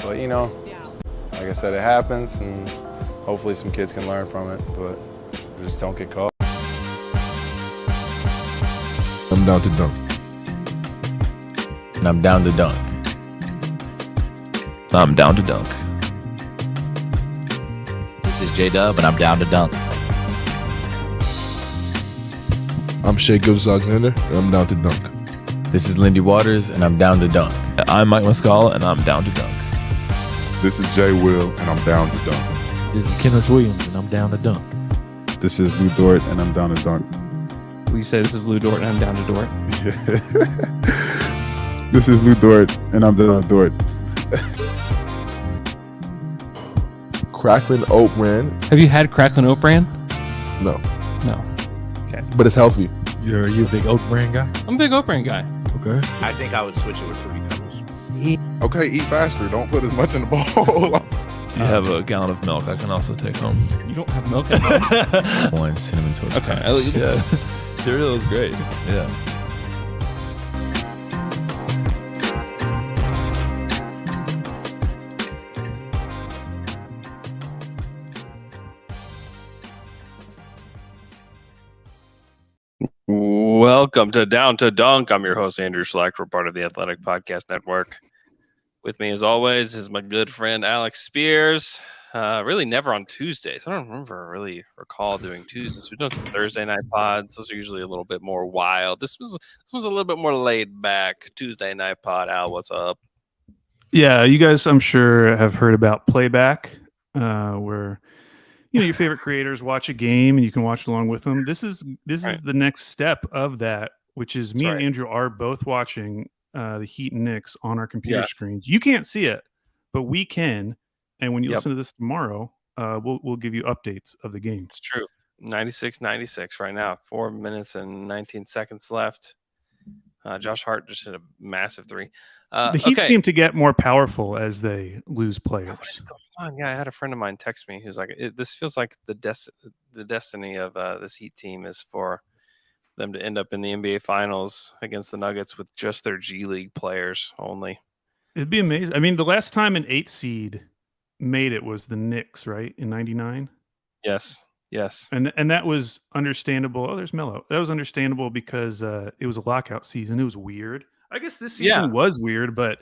But, like I said, it happens, and hopefully some kids can learn from it, but just don't get caught. I'm down to dunk. And I'm down to dunk. I'm down to dunk. This is J-Dub, and I'm down to dunk. I'm Shai Alexander, and I'm down to dunk. This is Lindy Waters, and I'm down to dunk. I'm Mike Muscala, and I'm down to dunk. This is Jay Will, and I'm down to dunk. This is Kenneth Williams, and I'm down to dunk. This is Lou Dort, and I'm down to dunk. Will you say this is Lou Dort and I'm down to Dort? This is Lou Dort, and I'm down to Dort. Cracklin Oat Bran. Have you had Cracklin Oat Bran? No, No. Okay. but it's healthy. You're a big oat brand guy? I'm a big Oat Bran guy. Okay. I think I would switch it with Fruity Pebbles. Okay, eat faster. Don't put as much in the bowl. You have a gallon of milk I can also take home. You don't have milk at home? One cinnamon toast. Okay. Crunch. Yeah. Cereal is great. Yeah. Welcome to Down to Dunk. I'm your host, Andrew Schlecht. We're part of the Athletic Podcast Network. With me, as always, is my good friend Alex Speers. Really never on Tuesdays. I don't really recall doing Tuesdays. We've done some Thursday night pods. Those are usually a little bit more wild. This was a little bit more laid back. Tuesday night pod. Al, what's up? Yeah, you guys, I'm sure, have heard about Playback, where your favorite creators watch a game and you can watch along with them. This is the next step of that, which is me and Andrew are both watching the Heat and Knicks on our computer screens. You can't see it, but we can. And when you listen to this tomorrow, we'll give you updates of the game. It's true. 96-96 right now. 4 minutes and 19 seconds left. Josh Hart just hit a massive three. The Heat seem to get more powerful as they lose players. What is going on? Yeah, I had a friend of mine text me who's like, this feels like the destiny of this Heat team is for them to end up in the NBA Finals against the Nuggets with just their G League players only. It'd be amazing. I mean, the last time an 8 seed made it was the Knicks, right? In 99? Yes. And that was understandable. Oh, there's Melo. That was understandable because it was a lockout season. It was weird. I guess this season was weird, but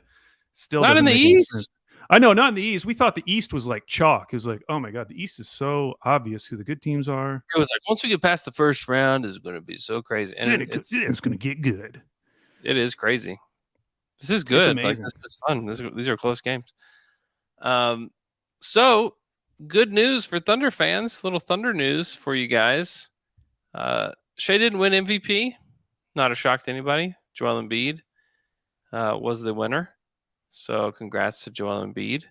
still not in the East. I know, not in the East. We thought the East was like chalk. It was like, oh my God, the East is so obvious who the good teams are. It was like, once we get past the first round, it's going to be so crazy. And it's going to get good. It is crazy. This is good. Like, this is fun. These are close games. So good news for Thunder fans. Little Thunder news for you guys. Shai didn't win MVP. Not a shock to anybody. Joel Embiid was the winner. So congrats to Joel Embiid.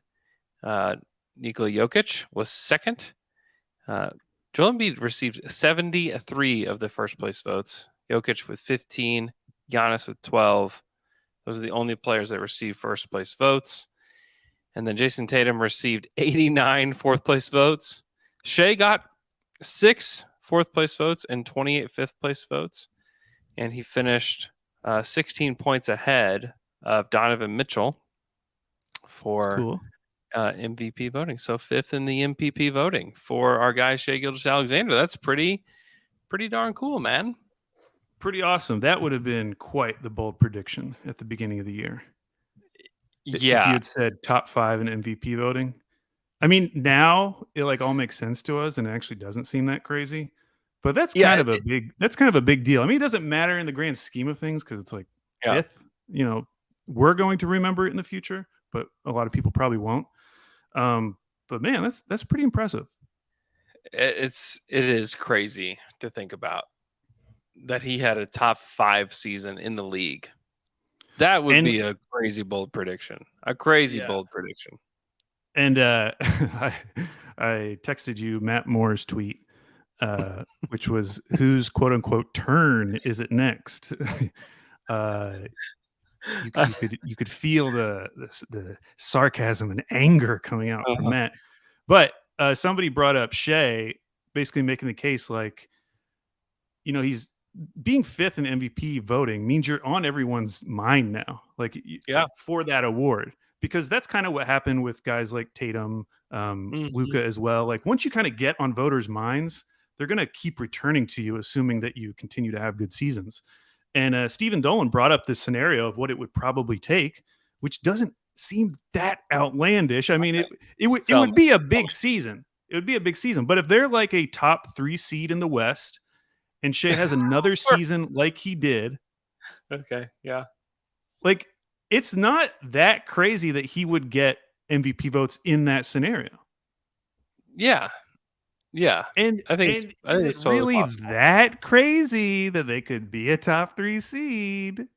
Nikola Jokic was second. Joel Embiid received 73 of the first place votes. Jokic with 15. Giannis with 12. Those are the only players that received first place votes. And then Jason Tatum received 89 fourth place votes. Shai got 6 fourth place votes and 28 fifth place votes. And he finished 16 points ahead of Donovan Mitchell for MVP voting. So 5th in the MVP voting for our guy Shai Alexander. That's pretty darn cool, man. Pretty awesome. That would have been quite the bold prediction at the beginning of the year. If you had said top 5 in MVP voting. I mean, now it like all makes sense to us and it actually doesn't seem that crazy. But that's kind of a big deal. I mean, it doesn't matter in the grand scheme of things because it's like 5th. We're going to remember it in the future, but a lot of people probably won't. But man, that's pretty impressive. It is crazy to think about that he had a top 5 season in the league. That would be a crazy bold prediction. Bold prediction. And I texted you Matt Moore's tweet, which was, whose quote unquote turn is it next? You could feel the sarcasm and anger coming out from Matt. But somebody brought up Shai, basically making the case like, he's being 5th in MVP voting means you're on everyone's mind now. Like, for that award, because that's kind of what happened with guys like Tatum, Luka as well. Like once you kind of get on voters' minds, they're going to keep returning to you, assuming that you continue to have good seasons. And Stephen Dolan brought up this scenario of what it would probably take, which doesn't seem that outlandish. I mean, it would be a big season. It would be a big season. But if they're like a top 3 seed in the West and Shai has another season like he did. Okay. Yeah. Like it's not that crazy that he would get MVP votes in that scenario. Yeah. Yeah. And I think it's it totally really possible. that crazy that they could be a top 3 seed?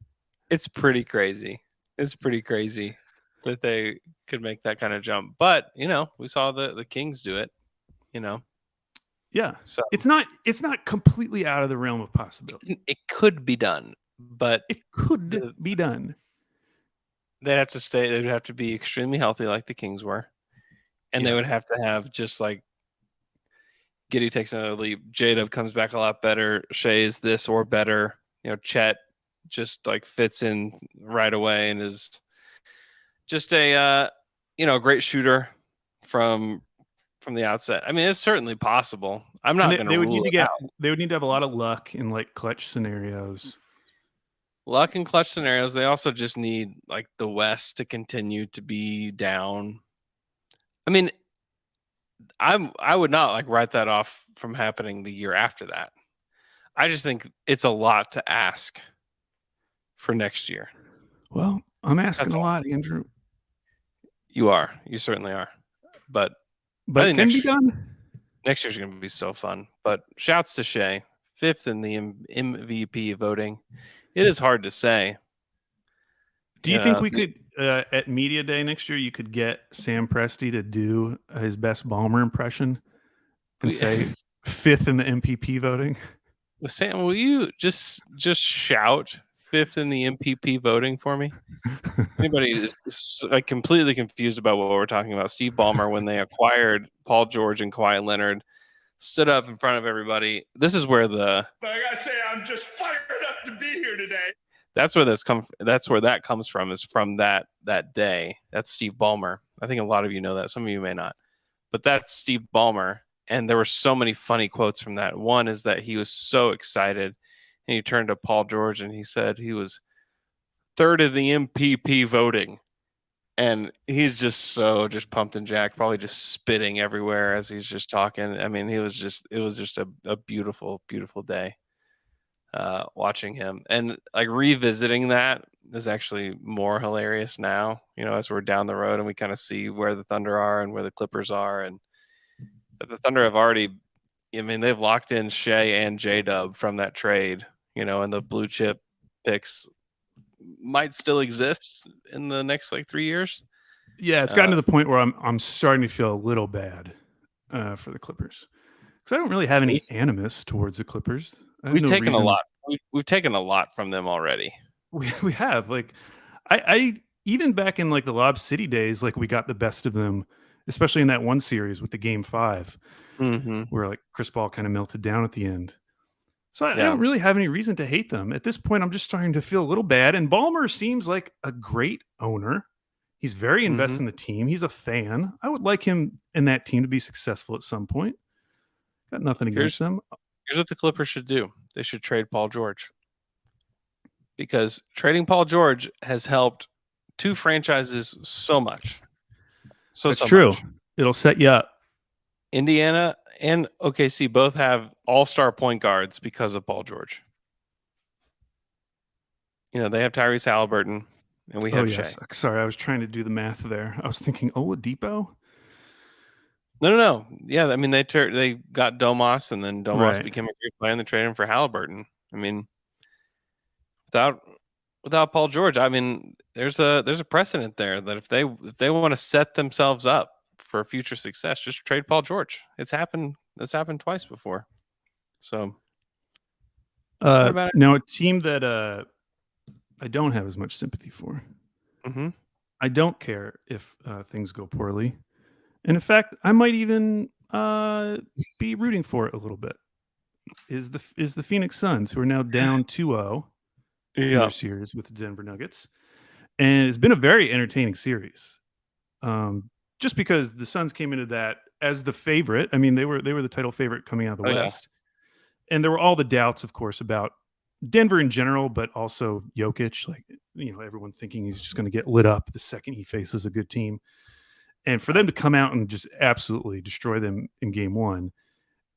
It's pretty crazy. It's pretty crazy that they could make that kind of jump. But, we saw the Kings do it, Yeah. So it's not completely out of the realm of possibility. It could be done, but it could be done. They'd have to stay. They would have to be extremely healthy, like the Kings were, and they would have to have just like Giddey takes another leap. J-Dub comes back a lot better. Shai is this or better. Chet just like fits in right away and is just a great shooter from the outset. I mean, it's certainly possible. I'm not going to rule it out. They would need to have a lot of luck in like clutch scenarios. Luck in clutch scenarios. They also just need like the West to continue to be down. I mean, I would not like write that off from happening the year after that. I just think it's a lot to ask for next year. Well, I'm asking a lot, Andrew. You are. You certainly are. But it can be done. Next year's going to be so fun. But shouts to Shai, 5th in the MVP voting. It is hard to say. Do you think we could, at Media Day next year, you could get Sam Presti to do his best Ballmer impression and say 5th in the MPP voting? Sam, will you just shout 5th in the MPP voting for me? Anybody is like completely confused about what we're talking about. Steve Ballmer, when they acquired Paul George and Kawhi Leonard, stood up in front of everybody. This is where But I gotta say, I'm just fired up to be here today. That's where that comes from. Is from that day. That's Steve Ballmer. I think a lot of you know that. Some of you may not, but that's Steve Ballmer. And there were so many funny quotes from that. One is that he was so excited, and he turned to Paul George and he said he was 3rd of the MPP voting. And he's just pumped and jacked, probably just spitting everywhere as he's just talking. I mean, it was just a beautiful, beautiful day watching him. And like revisiting that is actually more hilarious now, as we're down the road and we kind of see where the Thunder are and where the Clippers are. And the Thunder have already, they've locked in Shai and J-Dub from that trade, and the blue chip picks might still exist in the next like 3 years. Yeah, it's gotten to the point where I'm starting to feel a little bad for the Clippers, because I don't really have any animus towards the Clippers. We've taken a lot. We've taken a lot from them already. We have. Like, I even back in like the Lob City days, like we got the best of them, especially in that one series with the Game 5, where like Chris Paul kind of melted down at the end. So I don't really have any reason to hate them. At this point, I'm just starting to feel a little bad. And Ballmer seems like a great owner. He's very invested in the team. He's a fan. I would like him and that team to be successful at some point. Got nothing against them. Here's what the Clippers should do. They should trade Paul George. Because trading Paul George has helped 2 franchises so much. That's true. Much. It'll set you up. Indiana and OKC both have all-star point guards because of Paul George. They have Tyrese Halliburton, and we have Shai. Sorry, I was trying to do the math there. I was thinking Oladipo. No. Yeah, they got Domas, and then Domas became a great player, and they traded him for Halliburton. Without Paul George, there's a precedent there that if they want to set themselves up for future success, just trade Paul George. It's happened twice before. So now a team that I don't have as much sympathy for. I don't care if things go poorly, and in fact, I might even be rooting for it a little bit. Is the Phoenix Suns, who are now down 2-0 in their series with the Denver Nuggets. and it's been a very entertaining series. Just because the Suns came into that as the favorite. I mean, they were the title favorite coming out of the West, and there were all the doubts, of course, about Denver in general, but also Jokic. Like, everyone thinking he's just going to get lit up the second he faces a good team, and for them to come out and just absolutely destroy them in Game 1,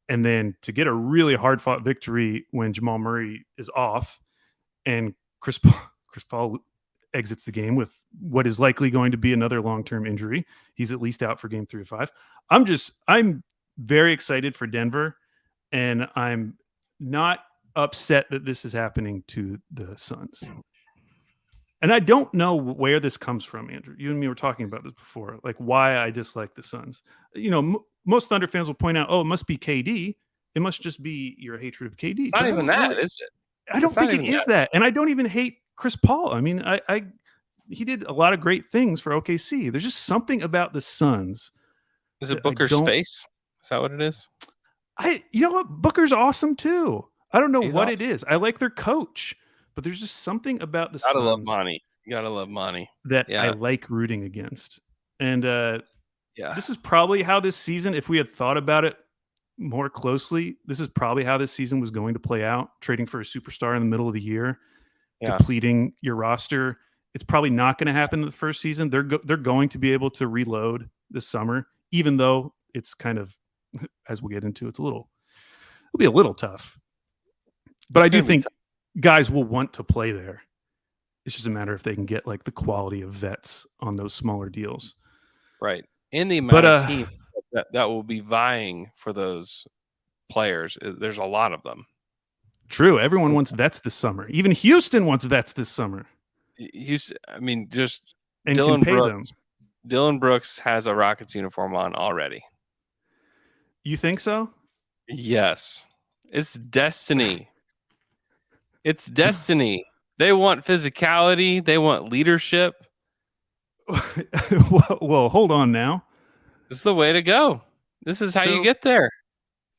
and then to get a really hard fought victory when Jamal Murray is off and Chris Paul exits the game with what is likely going to be another long-term injury. He's at least out for Game 3 or 5. I'm very excited for Denver, and I'm not upset that this is happening to the Suns. And I don't know where this comes from, Andrew. You and me were talking about this before, like why I dislike the Suns. Most Thunder fans will point out, oh, it must be KD. It must just be your hatred of KD. It's not even that, is it? I don't think it is that. And I don't even hate Chris Paul. I mean, he did a lot of great things for OKC. There's just something about the Suns. Is it Booker's face? Is that what it is? You know what? Booker's awesome too. I don't know what awesome. it is. I like their coach, but there's just something about the Suns. Gotta love Monty. You gotta love Monty. That I like rooting against. And this is probably how this season, if we had thought about it more closely, this is probably how this season was going to play out. Trading for a superstar in the middle of the year, depleting your roster. It's probably not going to happen in the first season. They're going to be able to reload this summer, even though it's kind of, as we'll get into, it'll be a little tough. But I do think guys will want to play there. It's just a matter if they can get like the quality of vets on those smaller deals. Right. In the amount of teams that will be vying for those players, there's a lot of them. True. Everyone wants vets this summer. Even Houston wants vets this summer. Just and Dylan can pay Brooks. them. Dylan Brooks has a Rockets uniform on already. You think so? Yes. It's destiny. It's destiny. They want physicality. They want leadership. Well, hold on now. This is the way to go. This is how you get there.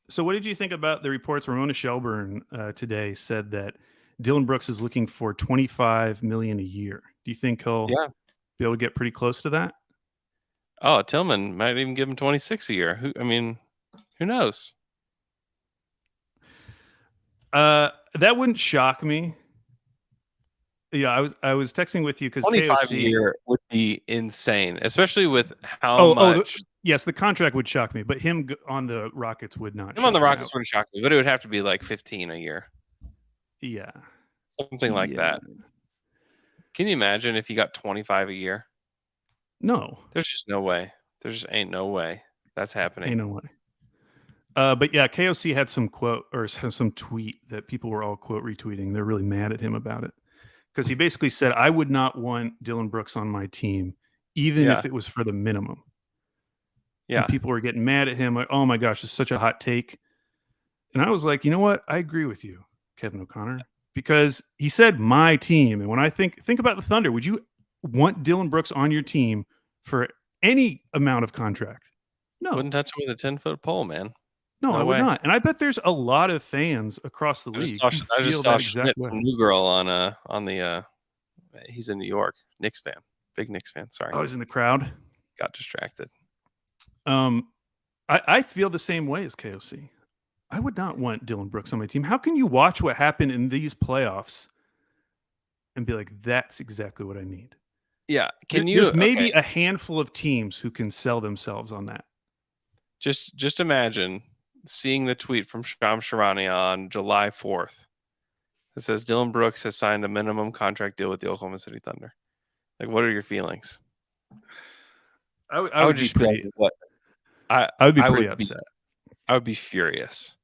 So what did you think about the reports? Ramona Shelburne today said that Dylan Brooks is looking for $25 million a year. Do you think he'll be able to get pretty close to that? Oh, Tillman might even give him 26 a year. Who knows? That wouldn't shock me. Yeah, I was texting with you because 25 KOC, a year would be insane, especially with how much. Yes, the contract would shock me, but him on the Rockets would not. Him on the Rockets wouldn't shock me, but it would have to be like 15 a year. Yeah, something like that. Can you imagine if he got 25 a year? No, there's just no way. There just ain't no way that's happening. Ain't no way. But yeah, KOC had some quote or some tweet that people were all quote retweeting. They're really mad at him about it because he basically said, "I would not want Dylan Brooks on my team, even if it was for the minimum." Yeah, and people were getting mad at him, like, "Oh my gosh, it's such a hot take." And I was like, you know what? I agree with you, Kevin O'Connor, because he said my team, and when I think about the Thunder, would you want Dylan Brooks on your team for any amount of contract? No, wouldn't touch him with a 10-foot pole, man. No, I would not. And I bet there's a lot of fans across the league. I just saw Schmidt from New Girl on the he's in New York. Knicks fan. Big Knicks fan. Sorry. I was in the crowd. Got distracted. I feel the same way as KOC. I would not want Dylan Brooks on my team. How can you watch what happened in these playoffs and be like, that's exactly what I need? Yeah. There's maybe a handful of teams who can sell themselves on that. Just imagine seeing the tweet from Shams Charania on July 4th. It says Dylan Brooks has signed a minimum contract deal with the Oklahoma City Thunder. Like, what are your feelings? I would just be pretty, I would be pretty upset. I would be furious.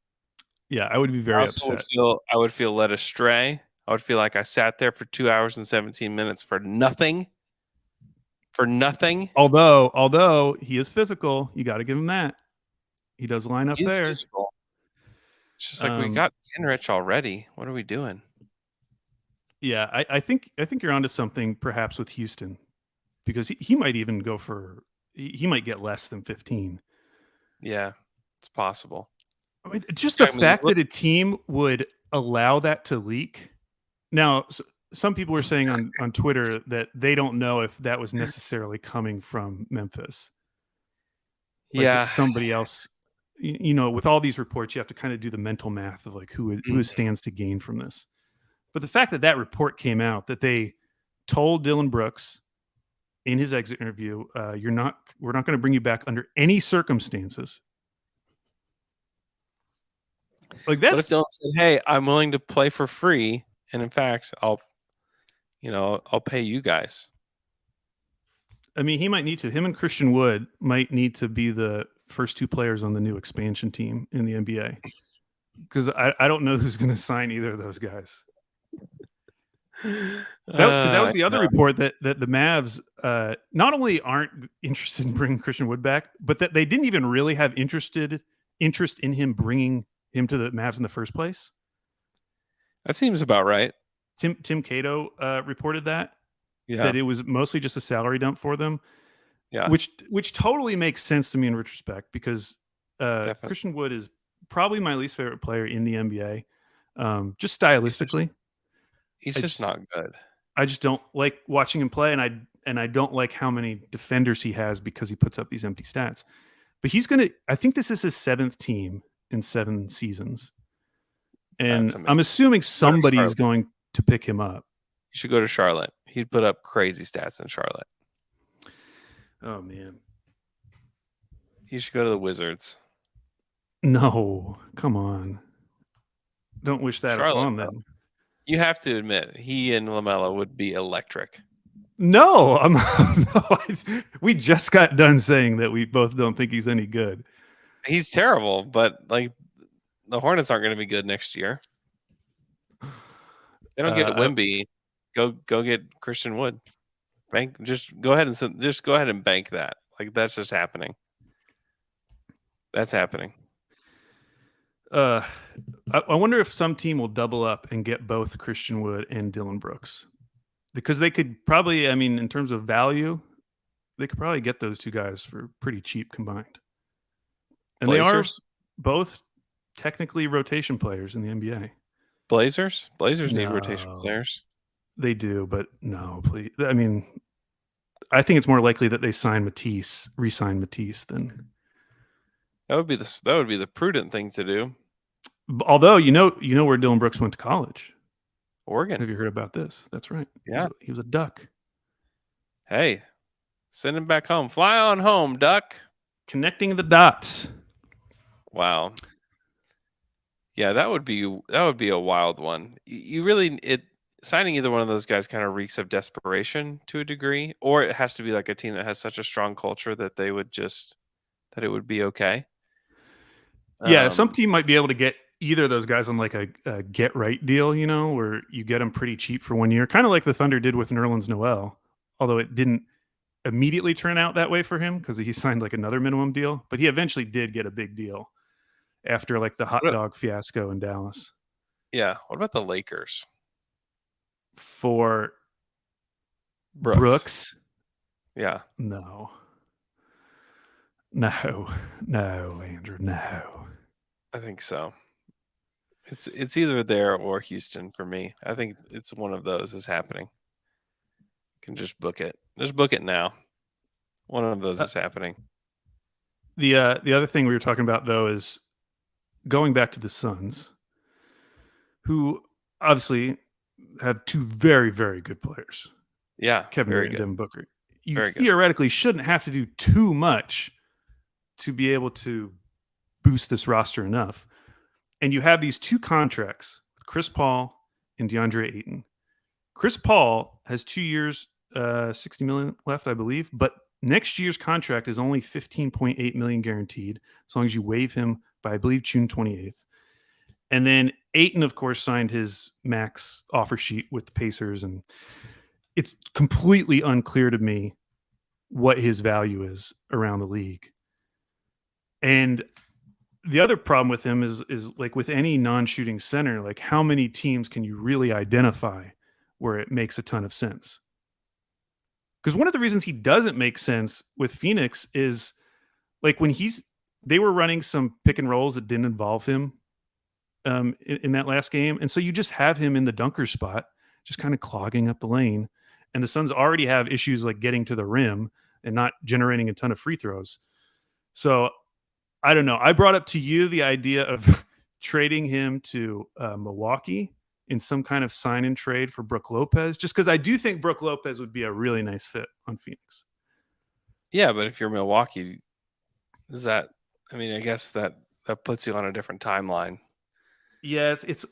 Yeah, I would be very upset. I would feel led astray. I would feel like I sat there for 2 hours and 17 minutes for nothing. For nothing. Although he is physical, you got to give him that. He does line up there. Physical. It's just like we got Kenrich already. What are we doing? Yeah, I think you're onto something perhaps with Houston, because he might even go for he might get less than 15. Yeah, it's possible. I mean, just the fact that a team would allow that to leak. Now, some people were saying on Twitter that they don't know if that was necessarily coming from Memphis. Like it's somebody else. You know, with all these reports, you have to kind of do the mental math of like who stands to gain from this. But the fact that that report came out, that they told Dylan Brooks in his exit interview, we're not going to bring you back under any circumstances. Like What if Dylan said, "Hey, I'm willing to play for free, and in fact, I'll pay you guys." I mean, he might need to. Him and Christian Wood might need to be the first two players on the new expansion team in the NBA. Because I don't know who's going to sign either of those guys. That was the other report that the Mavs not only aren't interested in bringing Christian Wood back, but that they didn't even really have interest in him bringing him to the Mavs in the first place. That seems about right. Tim Cato reported that. Yeah. That it was mostly just a salary dump for them. Yeah. Which totally makes sense to me in retrospect because Christian Wood is probably my least favorite player in the NBA. Just stylistically. He's just not good. I just don't like watching him play, and I don't like how many defenders he has because he puts up these empty stats. But I think this is his 7th team in 7 seasons. And I'm assuming somebody is going to pick him up. You should go to Charlotte. He'd put up crazy stats in Charlotte. Oh, man. You should go to the Wizards. No, come on. Don't wish that upon them. You have to admit, he and LaMelo would be electric. No, we just got done saying that we both don't think he's any good. He's terrible, but like the Hornets aren't going to be good next year. They don't get Wemby. Go get Christian Wood. Just go ahead and bank that. Like that's just happening. That's happening. I wonder if some team will double up and get both Christian Wood and Dylan Brooks, because they could probably, I mean, in terms of value, they could probably get those two guys for pretty cheap combined. And Blazers? They are both technically rotation players in the NBA. Blazers need rotation players. They do, but no, please. I mean, I think it's more likely that they re-sign Matisse than. That would be the prudent thing to do. Although you know where Dylan Brooks went to college, Oregon. Have you heard about this? That's right. Yeah, he was a Duck. Hey, send him back home. Fly on home, Duck. Connecting the dots. Wow. Yeah, that would be a wild one. Signing either one of those guys kind of reeks of desperation to a degree, or it has to be like a team that has such a strong culture that it would be okay. Yeah, some team might be able to get either of those guys on like a get right deal, where you get them pretty cheap for 1 year, kind of like the Thunder did with Nerlens Noel, although it didn't immediately turn out that way for him because he signed like another minimum deal, but he eventually did get a big deal after like the hot dog fiasco in Dallas. Yeah. What about the Lakers? For Brooks? Yeah. No, Andrew, no. I think so. It's either there or Houston for me. I think it's one of those is happening. You can just book it. Just book it now. One of those is happening. The other thing we were talking about though is going back to the Suns, who obviously have two very, very good players. Yeah, Kevin very Durant good. and Devin Booker. You Very theoretically shouldn't have to do too much to be able to boost this roster enough. And you have these two contracts with Chris Paul and DeAndre Ayton. Chris Paul has 2 years, $60 million left, I believe, but next year's contract is only $15.8 million guaranteed, as long as you waive him by, I believe, June 28th. And then Ayton, of course, signed his max offer sheet with the Pacers, and it's completely unclear to me what his value is around the league. And the other problem with him is like with any non-shooting center, like how many teams can you really identify where it makes a ton of sense? Because one of the reasons he doesn't make sense with Phoenix is like when they were running some pick and rolls that didn't involve him in that last game. And so you just have him in the dunker spot just kind of clogging up the lane. And the Suns already have issues like getting to the rim and not generating a ton of free throws. So I don't know. I brought up to you the idea of trading him to Milwaukee in some kind of sign and trade for Brook Lopez, just because I do think Brook Lopez would be a really nice fit on Phoenix. Yeah, but if you're Milwaukee, I guess that puts you on a different timeline. Yeah, it's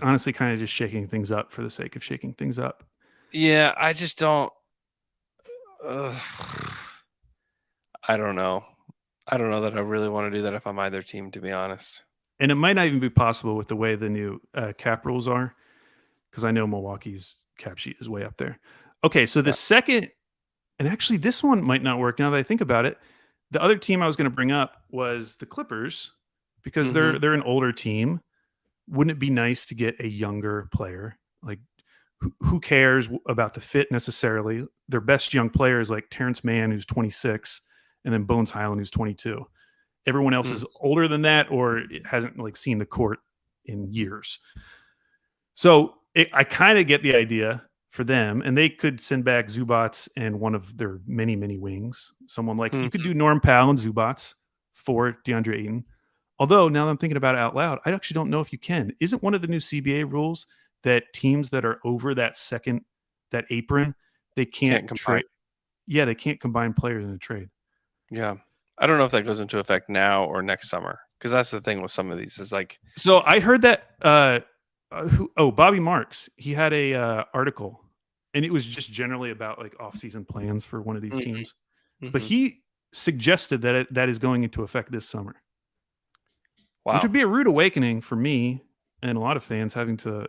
honestly kind of just shaking things up for the sake of shaking things up. Yeah, I just don't. I don't know. I don't know that I really want to do that if I'm either team, to be honest. And it might not even be possible with the way the new cap rules are, because I know Milwaukee's cap sheet is way up there. Okay, so the second, and actually this one might not work now that I think about it. The other team I was going to bring up was the Clippers, because they're an older team. Wouldn't it be nice to get a younger player? Like, who cares about the fit necessarily? Their best young player is like Terrence Mann, who's 26, and then Bones Highland, who's 22. Everyone else is older than that, or it hasn't like seen the court in years. So I kind of get the idea for them, and they could send back Zubats and one of their many, many wings. Someone like you could do Norm Powell and Zubats for DeAndre Ayton. Although now that I'm thinking about it out loud, I actually don't know if you can. Isn't one of the new CBA rules that teams that are over that apron, they can't trade? Yeah, they can't combine players in a trade. Yeah. I don't know if that goes into effect now or next summer, because that's the thing with some of these is like. So I heard that Bobby Marks, he had a article, and it was just generally about like off-season plans for one of these teams. But he suggested that that is going into effect this summer. Wow. Which would be a rude awakening for me and a lot of fans having to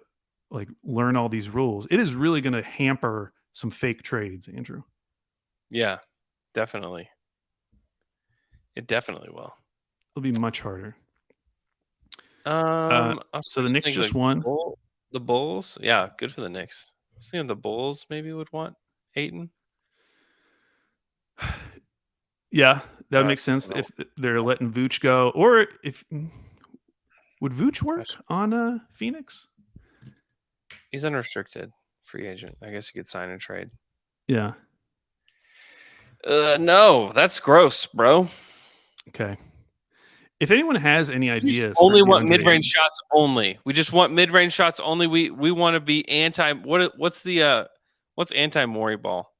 like learn all these rules. It is really going to hamper some fake trades, Andrew. Yeah, definitely. It definitely will. It'll be much harder. So the Knicks just won. The Bulls, yeah, good for the Knicks. I was thinking the Bulls maybe would want Ayton. Yeah, that makes sense if they're letting Vooch go, or if would Vooch work on Phoenix? He's unrestricted free agent. I guess you could sign and trade. Yeah. No, that's gross, bro. Okay. If anyone has any ideas, only want mid-range shots only. We just want mid-range shots only. We want to be anti. What's anti-Morey ball?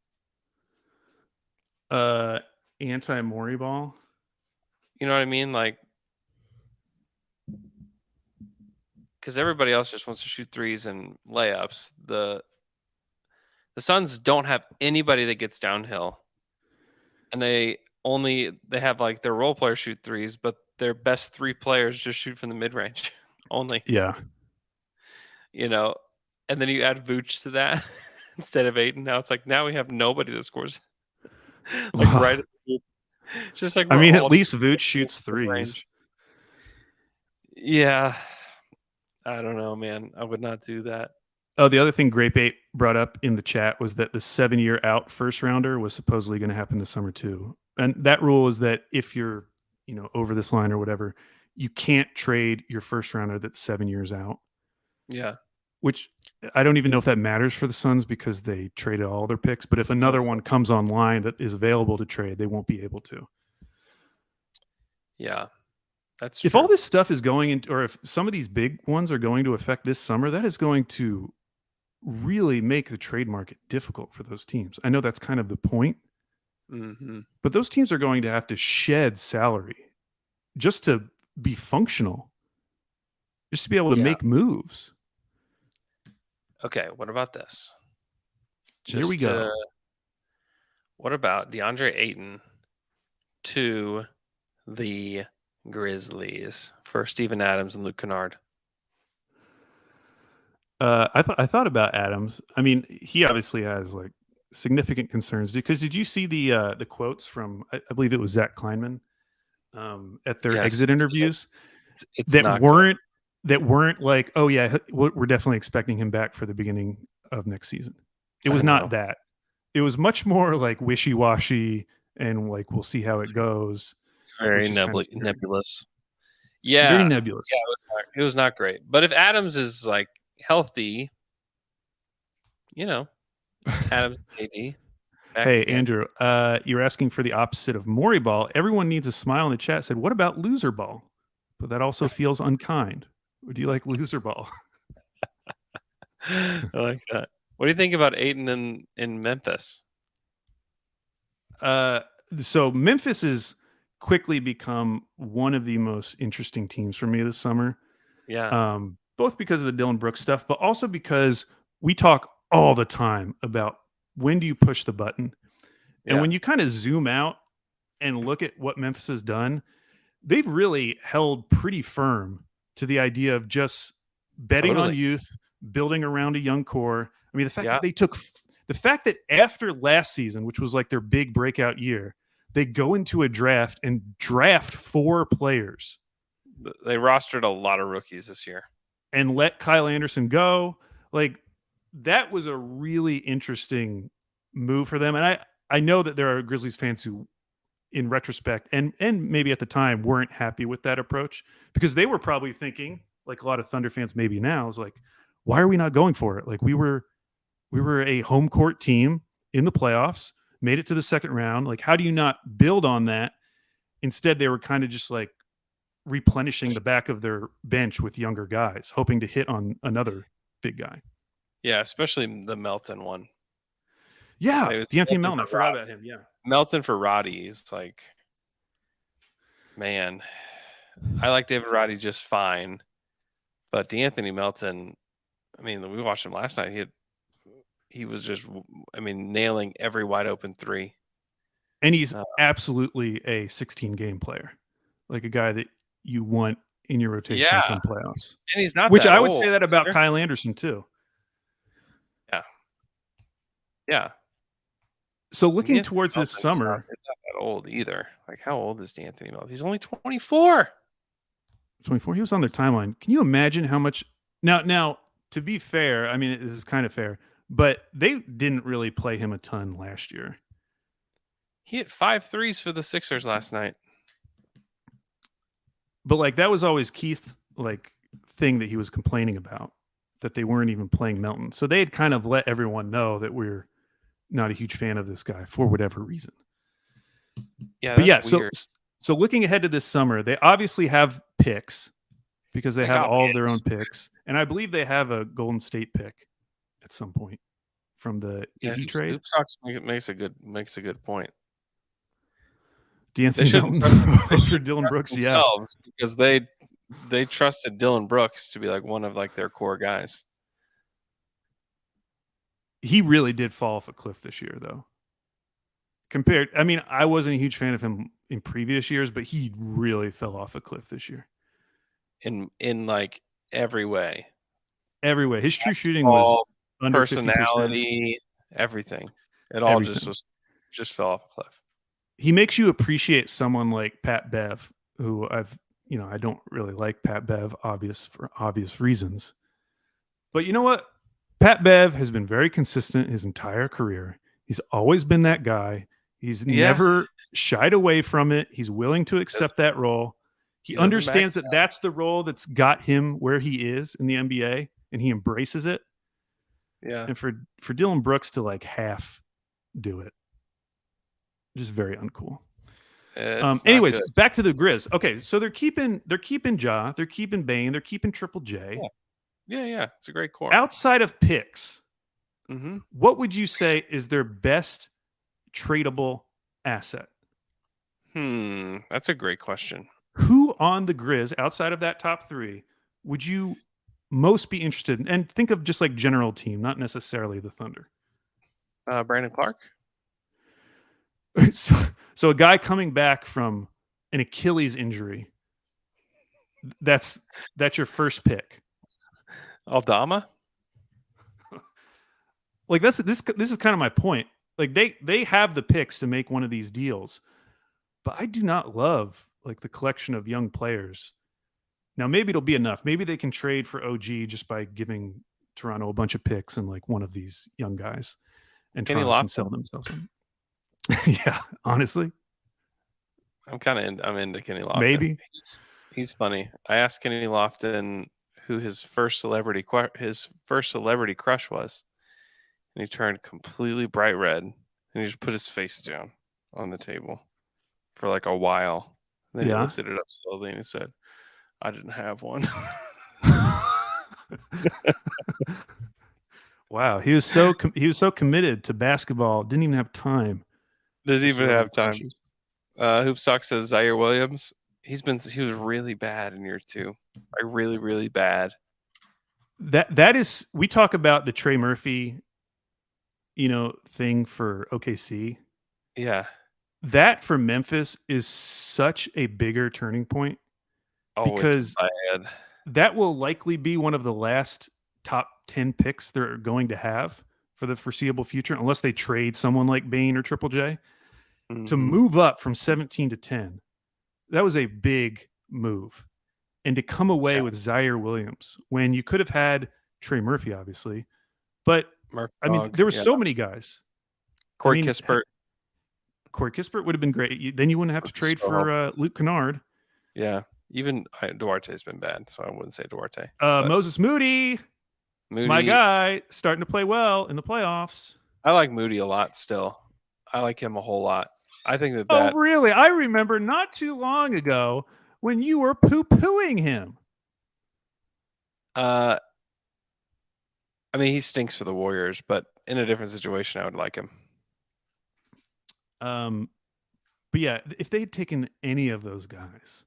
Anti-Morey ball. You know what I mean? Like, because everybody else just wants to shoot threes and layups. The Suns don't have anybody that gets downhill, and they have like their role players shoot threes, but their best three players just shoot from the mid-range only. Yeah. You know, and then you add Vooch to that instead of Ayton. Now it's like now we have nobody that scores like right at the just like I mean, at least Vooch shoots threes. Range. Yeah. I don't know, man. I would not do that. Oh, the other thing Grape 8 brought up in the chat was that the 7-year out first rounder was supposedly going to happen this summer too. And that rule is that if you're, over this line or whatever, you can't trade your first rounder that's 7 years out. Yeah. Which I don't even know if that matters for the Suns because they traded all their picks. But if another one comes online that is available to trade, they won't be able to. Yeah. That's if all this stuff is going into, or if some of these big ones are going to affect this summer, that is going to really make the trade market difficult for those teams. I know that's kind of the point, but those teams are going to have to shed salary just to be functional, just to be able to make moves. Okay, what about this? Here we go. What about DeAndre Ayton to the Grizzlies for Steven Adams and Luke Kennard? I thought about Adams. I mean, he obviously has like significant concerns because did you see the quotes from I believe it was Zach Kleinman at their exit interviews that weren't like, oh yeah, we're definitely expecting him back for the beginning of next season. It was not that. It was much more like wishy-washy and like we'll see how it goes. Very nebulous. Yeah, very nebulous. Yeah, it was not great. But if Adams is like healthy, you know, Adams, KD. Hey, Andrew, you're asking for the opposite of Maury ball. Everyone needs a smile in the chat. Said, what about loser ball? But that also feels unkind. Would you like loser ball? I like that. What do you think about Ayton in Memphis? So Memphis has quickly become one of the most interesting teams for me this summer. Yeah. Both because of the Dylan Brooks stuff, but also because we talk all the time about when do you push the button? And when you kind of zoom out and look at what Memphis has done, they've really held pretty firm to the idea of just betting on youth, building around a young core. I mean, the fact that they took the fact that after last season, which was like their big breakout year, they go into a draft and draft 4 players. They rostered a lot of rookies this year. And let Kyle Anderson go. Like, that was a really interesting move for them. And I know that there are Grizzlies fans who, in retrospect, and maybe at the time, weren't happy with that approach, because they were probably thinking, like a lot of Thunder fans maybe now, is like, why are we not going for it? Like, we were a home court team in the playoffs, made it to the second round. Like, how do you not build on that? Instead, they were kind of just like replenishing the back of their bench with younger guys, hoping to hit on another big guy. Yeah, especially the Melton one. Yeah, D'Anthony Melton. I forgot about him. Yeah, Melton for Roddy is like, man, I like David Roddy just fine, but D'Anthony Melton, I mean, we watched him last night. He was just, I mean, nailing every wide open three. And he's absolutely a 16-game player, like a guy that you want in your rotation from playoffs. And he's not, which that I would old, say that about Kyle Anderson too. Yeah. So looking towards this summer, it's not that old either. Like, how old is D'Anthony Melton? He's only 24. 24. He was on their timeline. Can you imagine how much? Now, to be fair, I mean, this is kind of fair, but they didn't really play him a ton last year. He hit 5 threes for the Sixers last night. But like, that was always Keith's like thing that he was complaining about, that they weren't even playing Melton. So they had kind of let everyone know that we're not a huge fan of this guy for whatever reason. Yeah, but yeah, weird. so looking ahead to this summer, they obviously have picks because they have all of their own picks, and I believe they have a Golden State pick at some point from the Iggy trade. Hoops makes a good point. D'Anthony Melton for Dylan Brooks, because they trusted Dylan Brooks to be like one of like their core guys. He really did fall off a cliff this year, though. I mean, I wasn't a huge fan of him in previous years, but he really fell off a cliff this year. In like every way. Every way. His true shooting was under personality, 50%. Everything. It all just fell off a cliff. He makes you appreciate someone like Pat Bev, who I don't really like Pat Bev, for obvious reasons. But you know what? Pat Bev has been very consistent his entire career. He's always been that guy. He's never shied away from it. He's willing to accept that role. He understands that that's the role that's got him where he is in the NBA, and he embraces it. Yeah. And for Dylan Brooks to like half do it, just very uncool. Anyways, back to the Grizz. Okay, so they're keeping Ja, they're keeping Bane, they're keeping Triple J. Yeah. It's a great core. Outside of picks, what would you say is their best tradable asset? That's a great question. Who on the Grizz, outside of that top 3, would you most be interested in? And think of just like general team, not necessarily the Thunder. Brandon Clark. So a guy coming back from an Achilles injury, that's your first pick. Aldama? Like this is kind of my point. Like they have the picks to make one of these deals, but I do not love like the collection of young players. Now maybe it'll be enough. Maybe they can trade for OG just by giving Toronto a bunch of picks and like one of these young guys, and Toronto can sell themselves in. Yeah, honestly, I'm into Kenny Lofton. Maybe he's funny. I asked Kenny Lofton who his first celebrity crush was, and he turned completely bright red, and he just put his face down on the table for like a while. And then he lifted it up slowly, and he said, "I didn't have one." Wow, he was so committed to basketball. Didn't even have time. Didn't even have time. Hoop Sock says Zaire Williams. He was really bad in year 2. Like really, really bad. That is, we talk about the Trey Murphy, thing for OKC. Yeah. That for Memphis is such a bigger turning point because that will likely be one of the last top 10 picks they're going to have for the foreseeable future, unless they trade someone like Bane or Triple J. To move up from 17 to 10, that was a big move. And to come away with Zaire Williams when you could have had Trey Murphy, obviously. But, there were so many guys. Corey Kispert. Corey Kispert would have been great. Then you wouldn't have to trade for Luke Kennard. Yeah. Even Duarte's been bad, so I wouldn't say Duarte. Moses Moody, my guy, starting to play well in the playoffs. I like Moody a lot still. I like him a whole lot. I think that. Oh, really? I remember not too long ago when you were poo-pooing him. He stinks for the Warriors, but in a different situation, I would like him. But yeah, if they had taken any of those guys,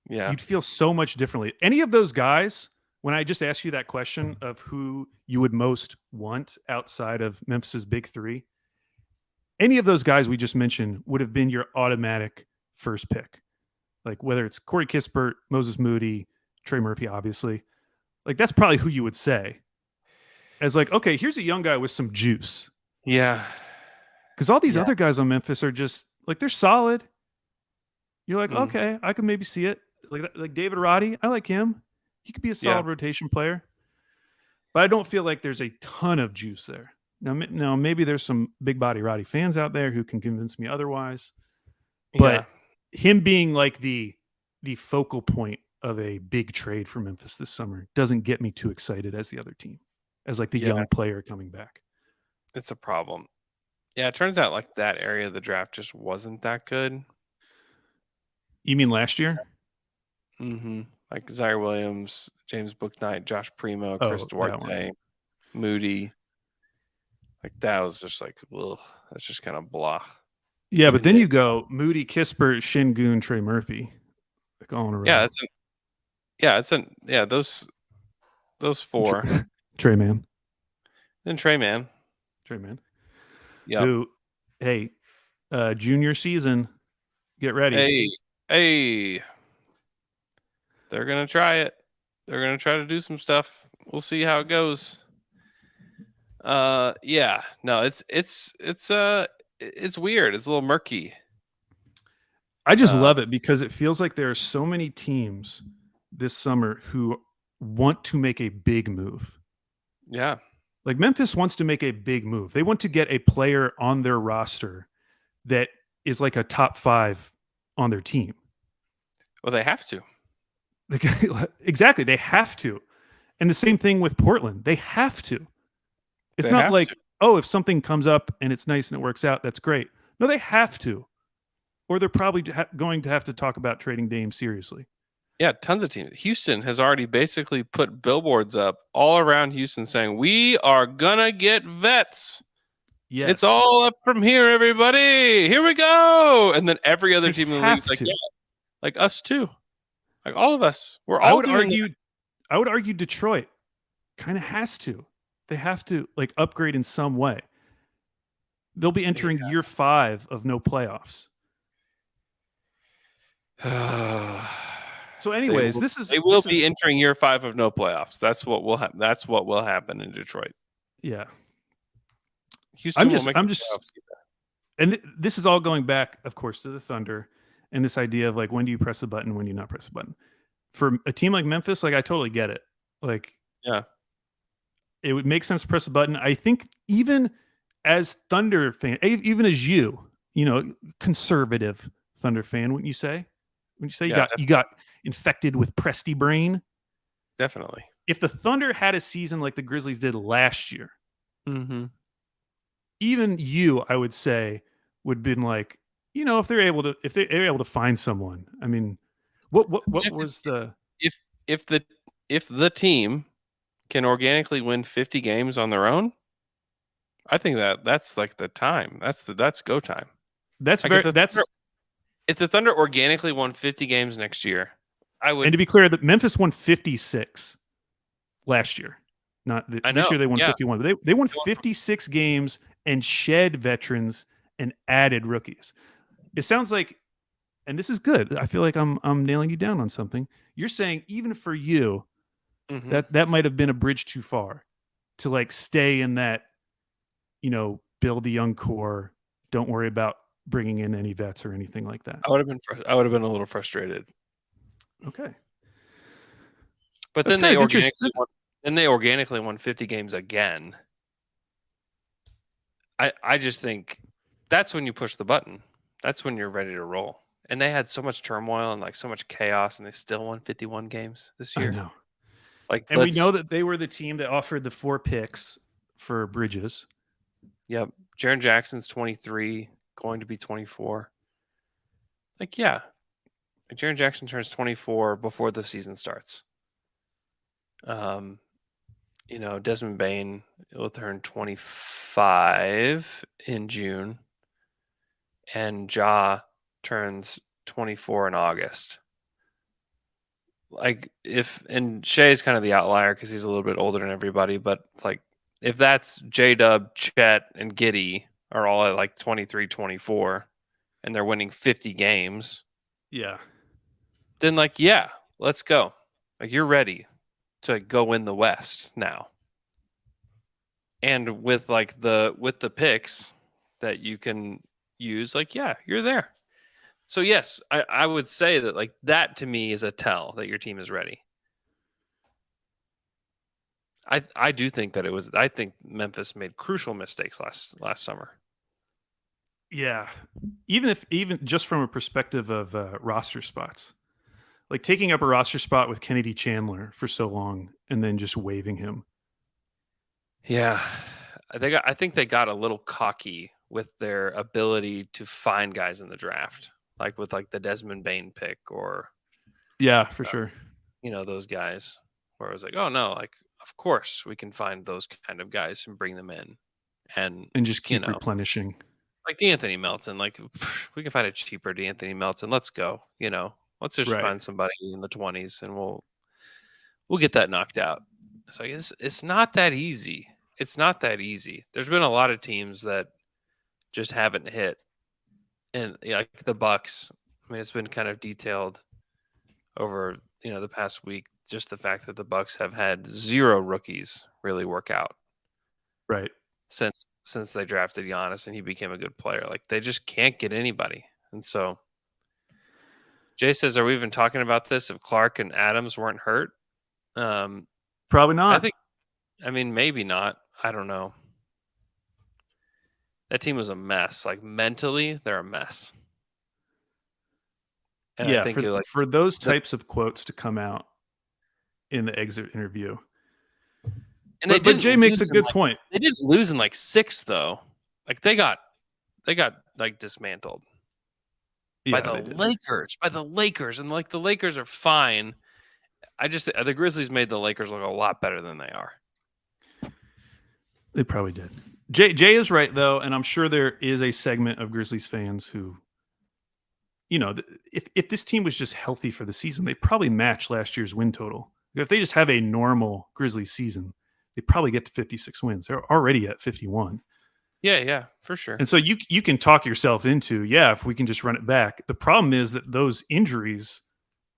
yeah, you'd feel so much differently. Any of those guys, when I just asked you that question of who you would most want outside of Memphis's big 3, any of those guys we just mentioned would have been your automatic first pick. Like whether it's Corey Kispert, Moses Moody, Trey Murphy, obviously. Like that's probably who you would say. As like, okay, here's a young guy with some juice. Yeah. Because all these other guys on Memphis are just like, they're solid. You're like, okay, I can maybe see it. Like David Roddy, I like him. He could be a solid rotation player. But I don't feel like there's a ton of juice there. Now maybe there's some big body Roddy fans out there who can convince me otherwise. But him being like the focal point of a big trade for Memphis this summer doesn't get me too excited as the other team, as like the young player coming back. It's a problem. Yeah, it turns out like that area of the draft just wasn't that good. You mean last year? Mm-hmm. Like Zaire Williams, James Bouknight, Josh Primo, Chris Duarte, Moody. Like that was just like, ugh, that's just kind of blah. Yeah, but then you go Moody, Kispert, Şengün, Trey Murphy, like all in a row. Yeah, those 4. Trey Man. Then Trey Man. Yeah. Who, hey, junior season, get ready. Hey. They're gonna try it. They're gonna try to do some stuff. We'll see how it goes. Yeah. No, it's weird. It's a little murky. I just love it because it feels like there are so many teams this summer who want to make a big move. Yeah. Like Memphis wants to make a big move. They want to get a player on their roster that is like a top 5 on their team. Well, they have to. Exactly. They have to. And the same thing with Portland. They have to. It's not like, oh, if something comes up and it's nice and it works out, that's great. No, they have to. Or they're probably going to have to talk about trading Dame seriously. Yeah, tons of teams. Houston has already basically put billboards up all around Houston saying, we are going to get vets. Yes. It's all up from here, everybody. Here we go. And then every other team in the league is like, yeah, like us too. Like all of us. We're all I would argue Detroit kind of has to. They have to like upgrade in some way. They'll be entering year 5 of no playoffs. So, anyways, they will be entering year 5 of no playoffs. That's what will happen. That's what will happen in Detroit. Yeah, Houston. And this is all going back, of course, to the Thunder and this idea of like when do you press the button, when do you not press the button? For a team like Memphis, like I totally get it. Like, yeah, it would make sense to press the button. I think even as Thunder fan, even as you conservative Thunder fan, wouldn't you say? When you say you got infected with Presty brain? Definitely. If the Thunder had a season like the Grizzlies did last year, even you, I would say, would have been like, if they're able to find someone. I mean, what was the if if the if the team can organically win 50 games on their own, I think that's like the time. That's go time. that's Like very if the Thunder organically won 50 games next year, I would. and to be clear, that Memphis won 56 last year. Not I this know, year they won yeah. 51, but they won 56 games and shed veterans and added rookies. It sounds like, and this is good. I feel like I'm nailing you down on something. You're saying even for you, Mhm. that might have been a bridge too far to like stay in that, build the young core. Don't worry about bringing in any vets or anything like that. I would have been a little frustrated. Okay. But That's then kind of interesting. they organically won 50 games again. I just think that's when you push the button. That's when you're ready to roll. And they had so much turmoil and like so much chaos, and they still won 51 games this year. I know. Like, And we know that they were the team that offered the 4 picks for Bridges. Yep. Jaren Jackson's 23, going to be 24. Like, yeah. Like, Jaren Jackson turns 24 before the season starts. Desmond Bane will turn 25 in June, and Ja turns 24 in August. Like, and Shai's kind of the outlier because he's a little bit older than everybody, but like, if that's J-Dub, Chet, and Giddey are all at like 23, 24, and they're winning 50 games, Yeah. then like, yeah, let's go. Like, you're ready to go win the West now. And with the picks that you can use, like, yeah, you're there. So yes, I would say that like that to me is a tell that your team is ready. I do think that I think Memphis made crucial mistakes last summer. Yeah. Even just from a perspective of roster spots. Like taking up a roster spot with Kennedy Chandler for so long and then just waiving him. Yeah. I think they got a little cocky with their ability to find guys in the draft, like with like the Desmond Bane pick or yeah, for sure. Those guys where I was like, oh no, like of course we can find those kind of guys and bring them in and just keep replenishing. Like DeAnthony Melton, like we can find a cheaper DeAnthony Melton. Let's go. Let's just find somebody in the 20s and we'll get that knocked out. It's like it's not that easy. It's not that easy. There's been a lot of teams that just haven't hit, and like the Bucks. I mean, it's been kind of detailed over the past week. Just the fact that the Bucks have had 0 rookies really work out, right? Since they drafted Giannis and he became a good player, like they just can't get anybody. And so, Jay says, "Are we even talking about this if Clark and Adams weren't hurt?" Probably not. I mean, maybe not. I don't know. That team was a mess. Like mentally, they're a mess. And yeah, I think for those types of quotes to come out in the exit interview. And but Jay makes a good point. They didn't lose in like 6 though. Like they got like dismantled by the Lakers. By the Lakers, and like the Lakers are fine. The Grizzlies made the Lakers look a lot better than they are. They probably did. Jay is right though, and I'm sure there is a segment of Grizzlies fans who, if this team was just healthy for the season, they probably match last year's win total. If they just have a normal Grizzlies season, they probably get to 56 wins. They're already at 51. Yeah, for sure. And so you can talk yourself into, if we can just run it back. The problem is that those injuries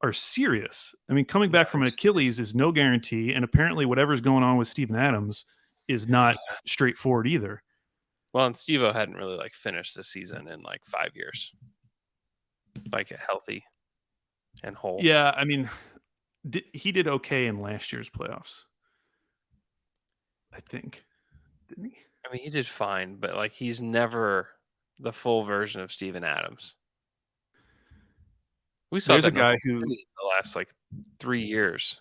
are serious. I mean, coming back from an Achilles is no guarantee, and apparently whatever's going on with Steven Adams is not straightforward either. Well, and Steve-O hadn't really like finished the season in like 5 years, like healthy and whole. Yeah, I mean, he did okay in last year's playoffs, I think, didn't he? I mean, he did fine, but like he's never the full version of Steven Adams. We saw There's a guy who in the last like 3 years.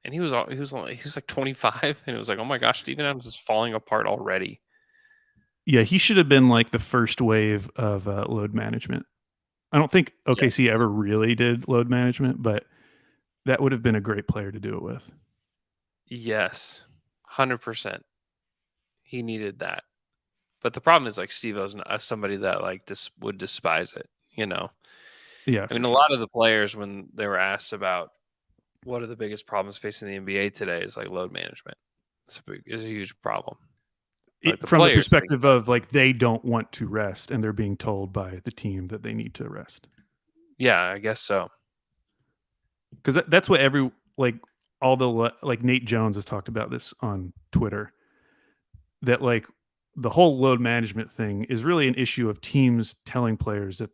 And he was like 25, and it was like, oh my gosh, Steven Adams is falling apart already. Yeah, he should have been like the first wave of load management. I don't think OKC ever really did load management, but that would have been a great player to do it with. Yes, 100%. He needed that. But the problem is like Steve-O's somebody that like would despise it, you know? Yeah. I mean, a lot of the players, when they were asked about what are the biggest problems facing the NBA today, is like load management. It's a huge problem. Like From the perspective of like they don't want to rest and they're being told by the team that they need to rest. Yeah, I guess so. Because that's what like Nate Jones has talked about this on Twitter, that like the whole load management thing is really an issue of teams telling players that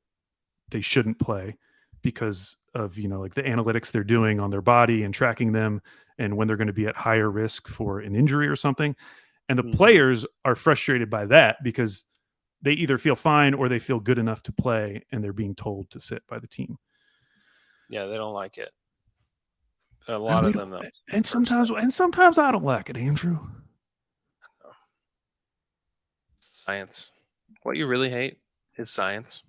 they shouldn't play because of, like the analytics they're doing on their body and tracking them and when they're going to be at higher risk for an injury or something. And the players are frustrated by that because they either feel fine or they feel good enough to play and they're being told to sit by the team. Yeah, they don't like it. A lot of them, though. And sometimes I don't like it, Andrew. Science. What you really hate is science.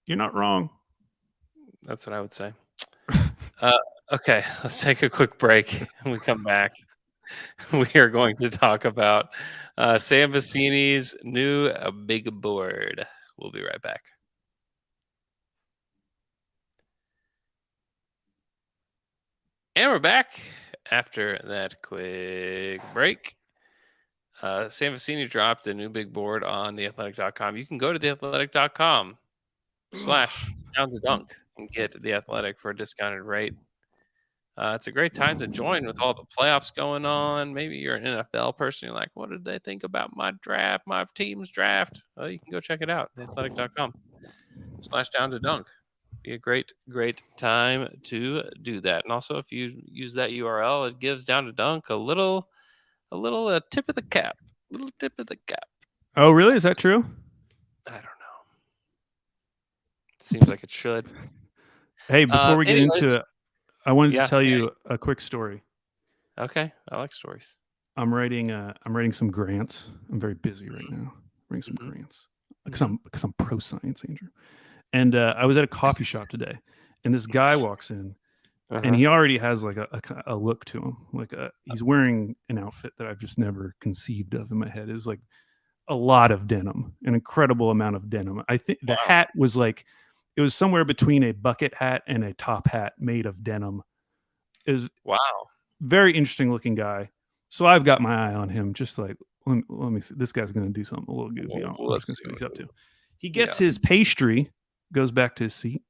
You're not wrong. That's what I would say. Okay, let's take a quick break. When we come back, we are going to talk about Sam Vecenie's new big board. We'll be right back. And we're back after that quick break. Sam Vecenie dropped a new big board on theathletic.com. You can go to theathletic.com/down-to-dunk and get The Athletic for a discounted rate. It's a great time to join with all the playoffs going on. Maybe you're an NFL person. You're like, what did they think about my draft, my team's draft? Well, you can go check it out. theathletic.com/down-to-dunk. Be a great, great time to do that. And also, if you use that URL, it gives Down to Dunk a little tip of the cap. Little tip of the cap. Oh, really? Is that true? I don't know. It seems like it should. Hey, before we get into it, I wanted to tell you a quick story. Okay, I like stories. I'm writing some grants. I'm very busy right now. Writing some grants because I'm pro science, Andrew. And I was at a coffee shop today, and this guy walks in, and he already has like a look to him. Like he's wearing an outfit that I've just never conceived of in my head. Is like a lot of denim, an incredible amount of denim. I think the hat was like, it was somewhere between a bucket hat and a top hat made of denim. Is very interesting looking guy. So I've got my eye on him. Just like let me see. This guy's going to do something a little goofy. I'm just going to see what he's up to. He gets his pastry, goes back to his seat,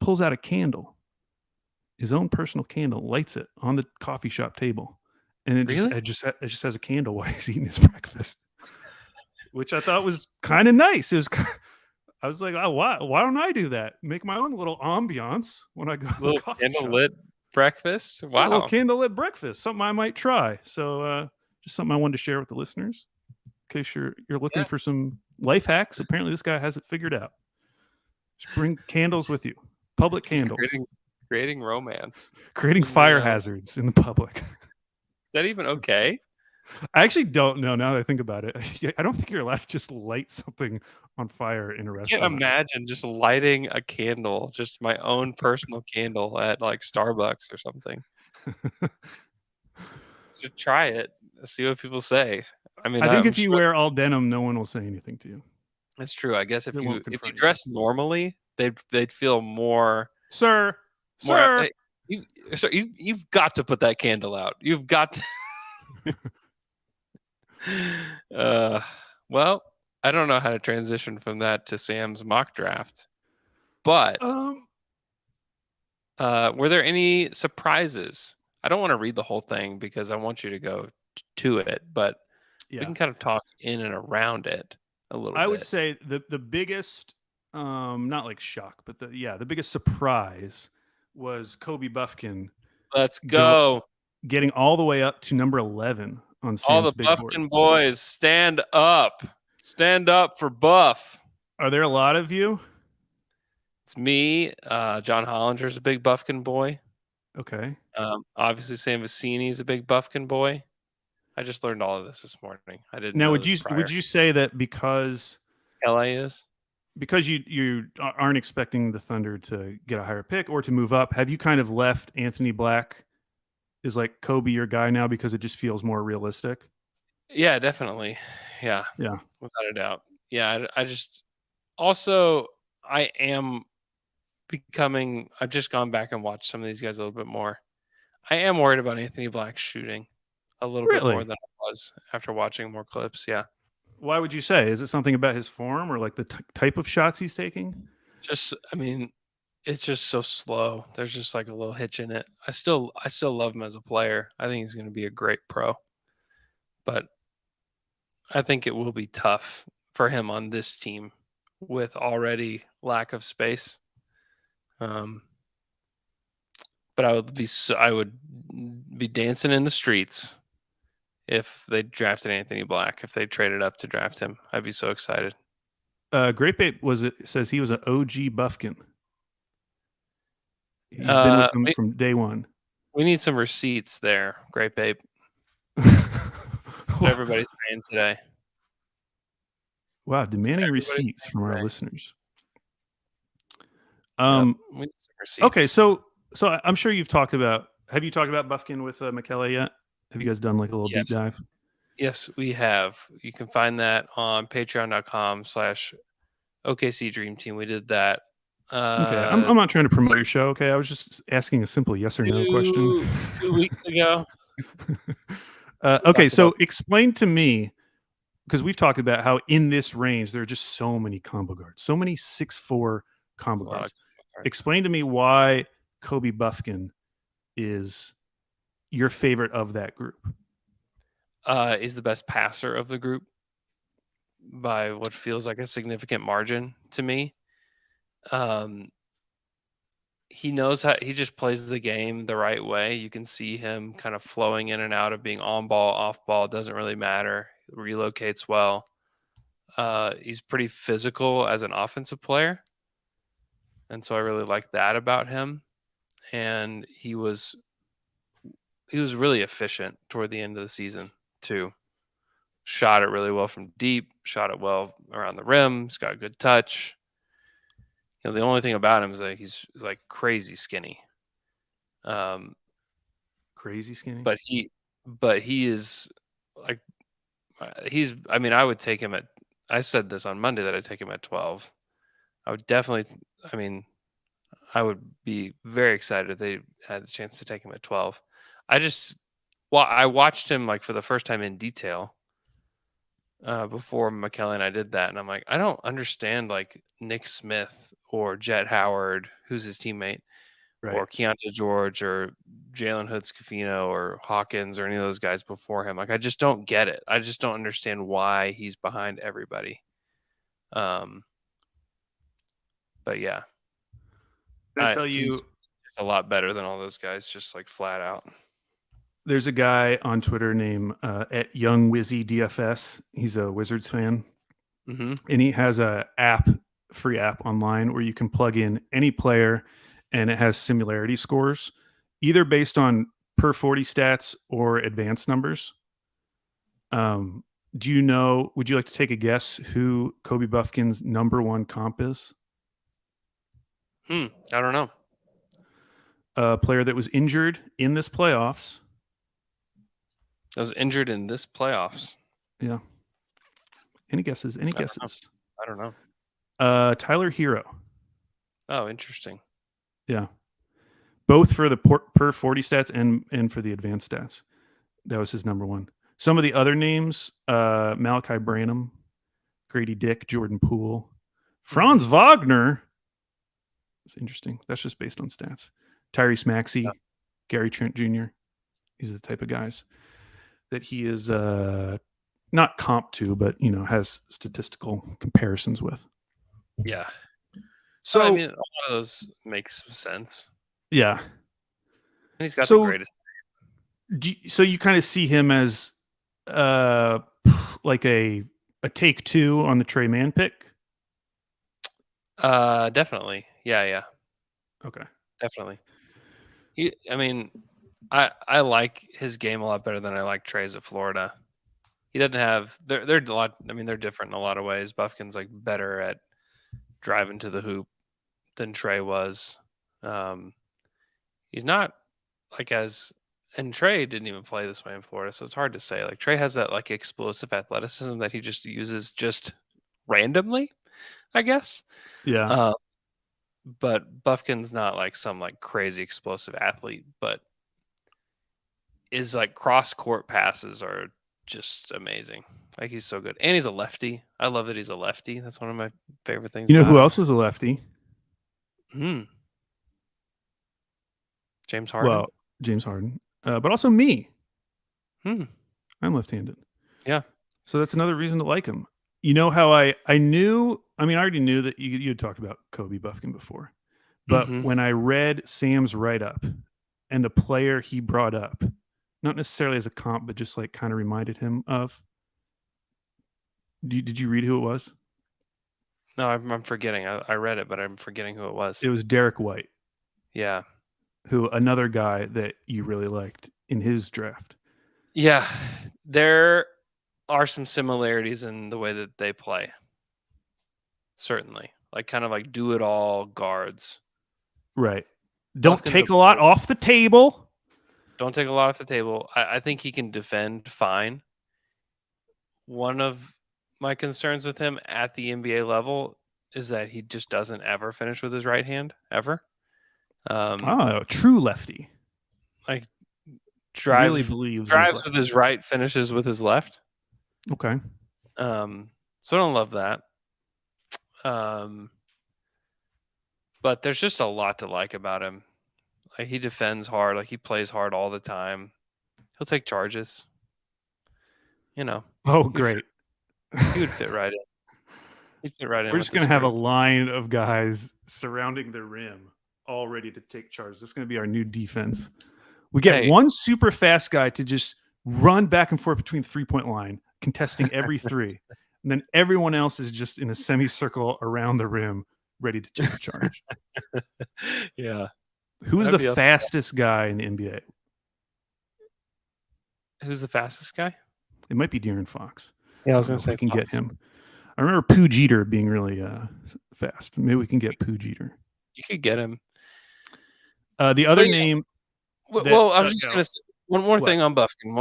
pulls out a candle, his own personal candle, lights it on the coffee shop table, and it just has a candle while he's eating his breakfast, which I thought was kind of nice. It was. I was like, oh, why don't I do that? Make my own little ambiance when I go to the coffee shop. Candlelit breakfast? Wow. A little candlelit breakfast. Something I might try. So just something I wanted to share with the listeners. In case you're looking for some life hacks. Apparently this guy has it figured out. Just bring candles with you. Public candles. Creating romance. Creating fire hazards in the public. Is that even okay? I actually don't know now that I think about it. I don't think you're allowed to just light something on fire in a restaurant. I can't imagine just lighting a candle, just my own personal candle at like Starbucks or something. Just try it. See what people say. I mean, I think if you wear all denim, no one will say anything to you. That's true. I guess if you dress normally, they'd feel more. Sir, you've got to put that candle out. You've got to. Well, I don't know how to transition from that to Sam's mock draft, but were there any surprises? I don't want to read the whole thing because I want you to go to it, but we can kind of talk in and around it a little bit. I would say the biggest, not like shock, but the biggest surprise was Kobe Buffkin. Let's go. Getting all the way up to number 11 on Sam's all the big Buffkin board. boys, stand up. Stand up for Buff. Are there a lot of you? It's me. John Hollinger's a big Buffkin boy. Okay. Obviously, Sam Vecenie is a big Buffkin boy. I just learned all of this morning. I didn't Now, know would this you prior. would you say that because LA is? you aren't expecting the Thunder to get a higher pick or to move up, have you kind of left Anthony Black is like Kobe your guy now because it just feels more realistic? Yeah, definitely. Yeah, Yeah. without a doubt. Yeah, I just also I am becoming. I've just gone back and watched some of these guys a little bit more. I am worried about Anthony Black shooting a little bit more Really? than I was after watching more clips. Yeah, Why would you say? Is it something about his form or like the type of shots he's taking? just I mean, it's just so slow. There's just like a little hitch in it. I still love him as a player. I think he's going to be a great pro, but I think it will be tough for him on this team with already lack of space. But I would be dancing in the streets if they drafted Anthony Black. If they traded up to draft him, I'd be so excited. Great Bait says he was an OG Buffkin. He's been with them from day one. We need some receipts there, Great Babe. What everybody's saying today. Wow, demanding receipts from our listeners. We need some receipts. Okay, so I'm sure you've talked about. Have you talked about Buffkin with Michele yet? Have you guys done like a little deep dive? Yes, we have. You can find that on patreon.com/OKC Dream Team. We did that. Okay, I'm not trying to promote your show. Okay, I was just asking a simple yes or no question. 2 weeks ago. Okay, so explain to me, because we've talked about how in this range there are just so many combo guards, so many 6'4" combo guards. Explain to me why Kobe Buffkin is your favorite of that group. Is the best passer of the group by what feels like a significant margin to me. He knows how he just plays the game the right way. You can see him kind of flowing in and out of being on ball, off ball. It doesn't really matter. Relocates well. He's pretty physical as an offensive player. And so I really like that about him. And he was really efficient toward the end of the season too. Shot it really well from deep, shot it well around the rim. He's got a good touch. The only thing about him is that he's like crazy skinny. Crazy skinny? But he is like, I would take him I said this on Monday that I'd take him at 12. I would definitely, I would be very excited if they had the chance to take him at 12. I watched him like for the first time in detail before Michele and I did that. And I'm like, I don't understand like Nick Smith or Jet Howard, who's his teammate, or Keontae George or Jalen Hood-Schifino or Hawkins or any of those guys before him. Like, I just don't get it. I just don't understand why he's behind everybody. But yeah. I tell you, he's a lot better than all those guys, just like flat out. There's a guy on Twitter named at Young Wizzy DFS. He's a Wizards fan. Mm-hmm. And he has a free app online where you can plug in any player and it has similarity scores, either based on per 40 stats or advanced numbers. Would you like to take a guess who Kobe Buffkin's number one comp is? I don't know. A player that was injured in this playoffs. I was injured in this playoffs. Yeah. Any guesses? I don't know. Tyler Hero. Oh, interesting. Yeah. Both for the per 40 stats and for the advanced stats. That was his number one. Some of the other names, Malachi Branham, Grady Dick, Jordan Poole, Franz Wagner. It's interesting. That's just based on stats. Tyrese Maxey, Gary Trent Jr. These are the type of guys that he is not comp to, but has statistical comparisons with. Yeah. So a lot of those makes sense. Yeah. And he's got the greatest. So you kind of see him as like a take two on the Trey Mann pick? Definitely. Yeah. Okay. Definitely. I like his game a lot better than I like Trey's at Florida. He doesn't have they're a lot. I mean, they're different in a lot of ways. Buffkin's like better at driving to the hoop than Trey was. He's not like and Trey didn't even play this way in Florida, so it's hard to say. Like Trey has that like explosive athleticism that he just uses just randomly, I guess. Yeah. But Buffkin's not like some like crazy explosive athlete, but is like cross court passes are just amazing. Like he's so good, and he's a lefty. I love that he's a lefty. That's one of my favorite things. You know about who him. else is a lefty? James Harden. Well, James Harden, but also me. Hmm. I'm left-handed. Yeah. So that's another reason to like him. You know how I knew, I mean, I already knew that you had talked about Kobe Buffkin before, but when I read Sam's write-up and the player he brought up, not necessarily as a comp, but just like kind of reminded him of, did you read who it was? No, I'm forgetting. I read it, but I'm forgetting who it was. It was Derek White. Yeah. Who, another guy that you really liked in his draft. Yeah. There are some similarities in the way that they play. Certainly. Like kind of like do it all guards. Right. Don't Buffkin's take a lot off the table. Don't take a lot off the table. I think he can defend fine. One of my concerns with him at the NBA level is that he just doesn't ever finish with his right hand, ever. True lefty. Like drives with his right, finishes with his left. Okay. So I don't love that. But there's just a lot to like about him. Like he defends hard, like he plays hard all the time. He'll take charges. You know. Oh, great. He would fit right in. He'd fit right in. We're just going to have a line of guys surrounding the rim, all ready to take charge. This is going to be our new defense. We get one super fast guy to just run back and forth between the 3-point line, contesting every three. And then everyone else is just in a semicircle around the rim, ready to take charge. Yeah. Who's the fastest guy in the NBA? Who's the fastest guy? It might be De'Aaron Fox. Yeah, I was going to say we can get him. I remember Pooh Jeter being really fast. Maybe we can get Pooh Jeter. You could get him. The other name. Well, I was just going to say one more thing on Buffkin.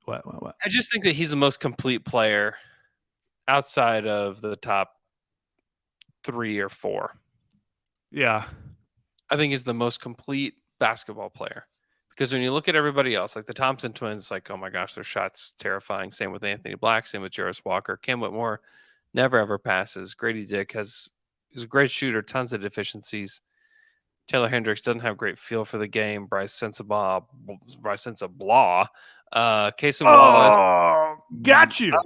What? I just think that he's the most complete player outside of the top 3 or 4. Yeah. I think he's the most complete basketball player. Because when you look at everybody else, like the Thompson twins, like, oh my gosh, their shot's terrifying. Same with Anthony Black, same with Jarris Walker. Cam Whitmore never ever passes. Grady Dick is a great shooter, tons of deficiencies. Taylor Hendricks doesn't have great feel for the game. Bryce Sensabaugh, Casey Wallace. Oh, got you.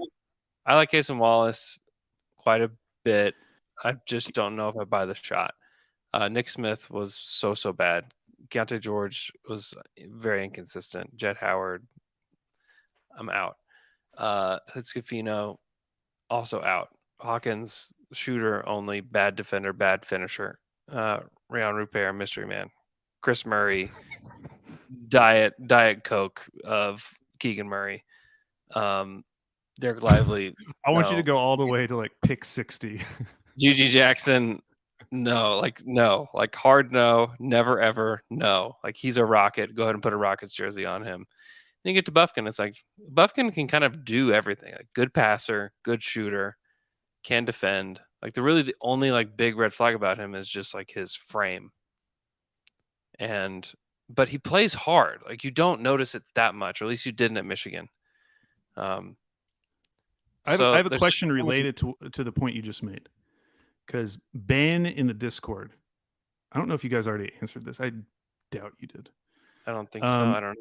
I like Casey Wallace quite a bit. I just don't know if I buy the shot. Nick Smith was so bad. Keontae George was very inconsistent. Jet Howard, I'm out. Hitzkofino, also out. Hawkins, shooter only, bad defender, bad finisher. Rayon Rupert, mystery man. Chris Murray, Diet Coke of Keegan Murray. Derek Lively. I want you to go all the way to like pick 60. GG Jackson. No, hard no, never ever no. Like he's a Rocket. Go ahead and put a Rockets jersey on him. Then you get to Buffkin. It's like Buffkin can kind of do everything. Like good passer, good shooter, can defend. Like the only like big red flag about him is just like his frame. But he plays hard. Like you don't notice it that much, or at least you didn't at Michigan. I have a question related to the point you just made. Because Ben in the Discord, I don't know if you guys already answered this. I doubt you did. I don't think so. I don't know.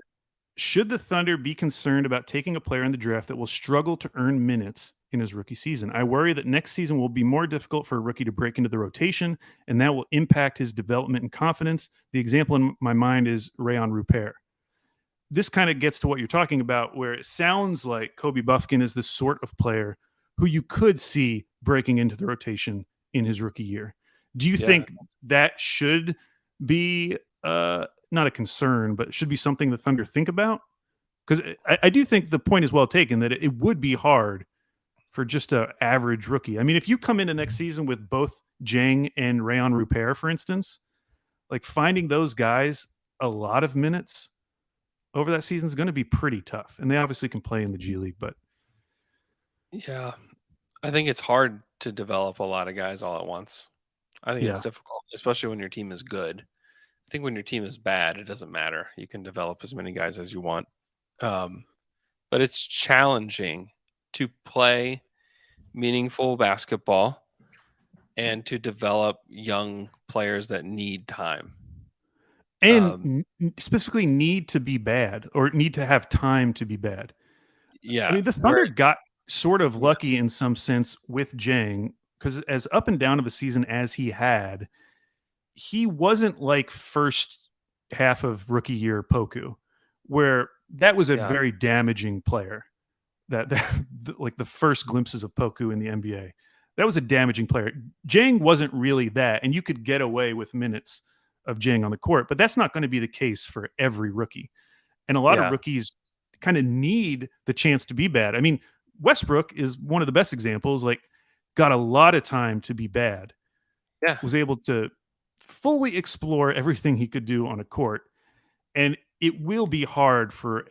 Should the Thunder be concerned about taking a player in the draft that will struggle to earn minutes in his rookie season? I worry that next season will be more difficult for a rookie to break into the rotation, and that will impact his development and confidence. The example in my mind is Rayon Rupert. This kind of gets to what you're talking about, where it sounds like Kobe Buffkin is the sort of player who you could see breaking into the rotation in his rookie year. Do you think that should be not a concern, but should be something the Thunder think about? Because I do think the point is well taken that it would be hard for just a average rookie. I mean, if you come into next season with both Jang and Rayon Rupert, for instance, like finding those guys a lot of minutes over that season is going to be pretty tough. And they obviously can play in the G League, but Yeah. I think it's hard to develop a lot of guys all at once. I think it's yeah, difficult, especially when your team is good. I think when your team is bad, it doesn't matter. You can develop as many guys as you want. But it's challenging to play meaningful basketball and to develop young players that need time. and specifically need to be bad or need to have time to be bad. Yeah. I mean, the Thunder where- got sort of Yes. lucky in some sense with Jang because as up and down of a season as he had, he wasn't like first half of rookie year Poku, where that was a Yeah. very damaging player. That like the first glimpses of Poku in the NBA, that was a damaging player. Jang wasn't really that, and you could get away with minutes of Jang on the court, but that's not going to be the case for every rookie. And a lot of Yeah. rookies kind of need the chance to be bad. I mean, Westbrook is one of the best examples. Like, got a lot of time to be bad. Yeah. Was able to fully explore everything he could do on a court, and it will be hard for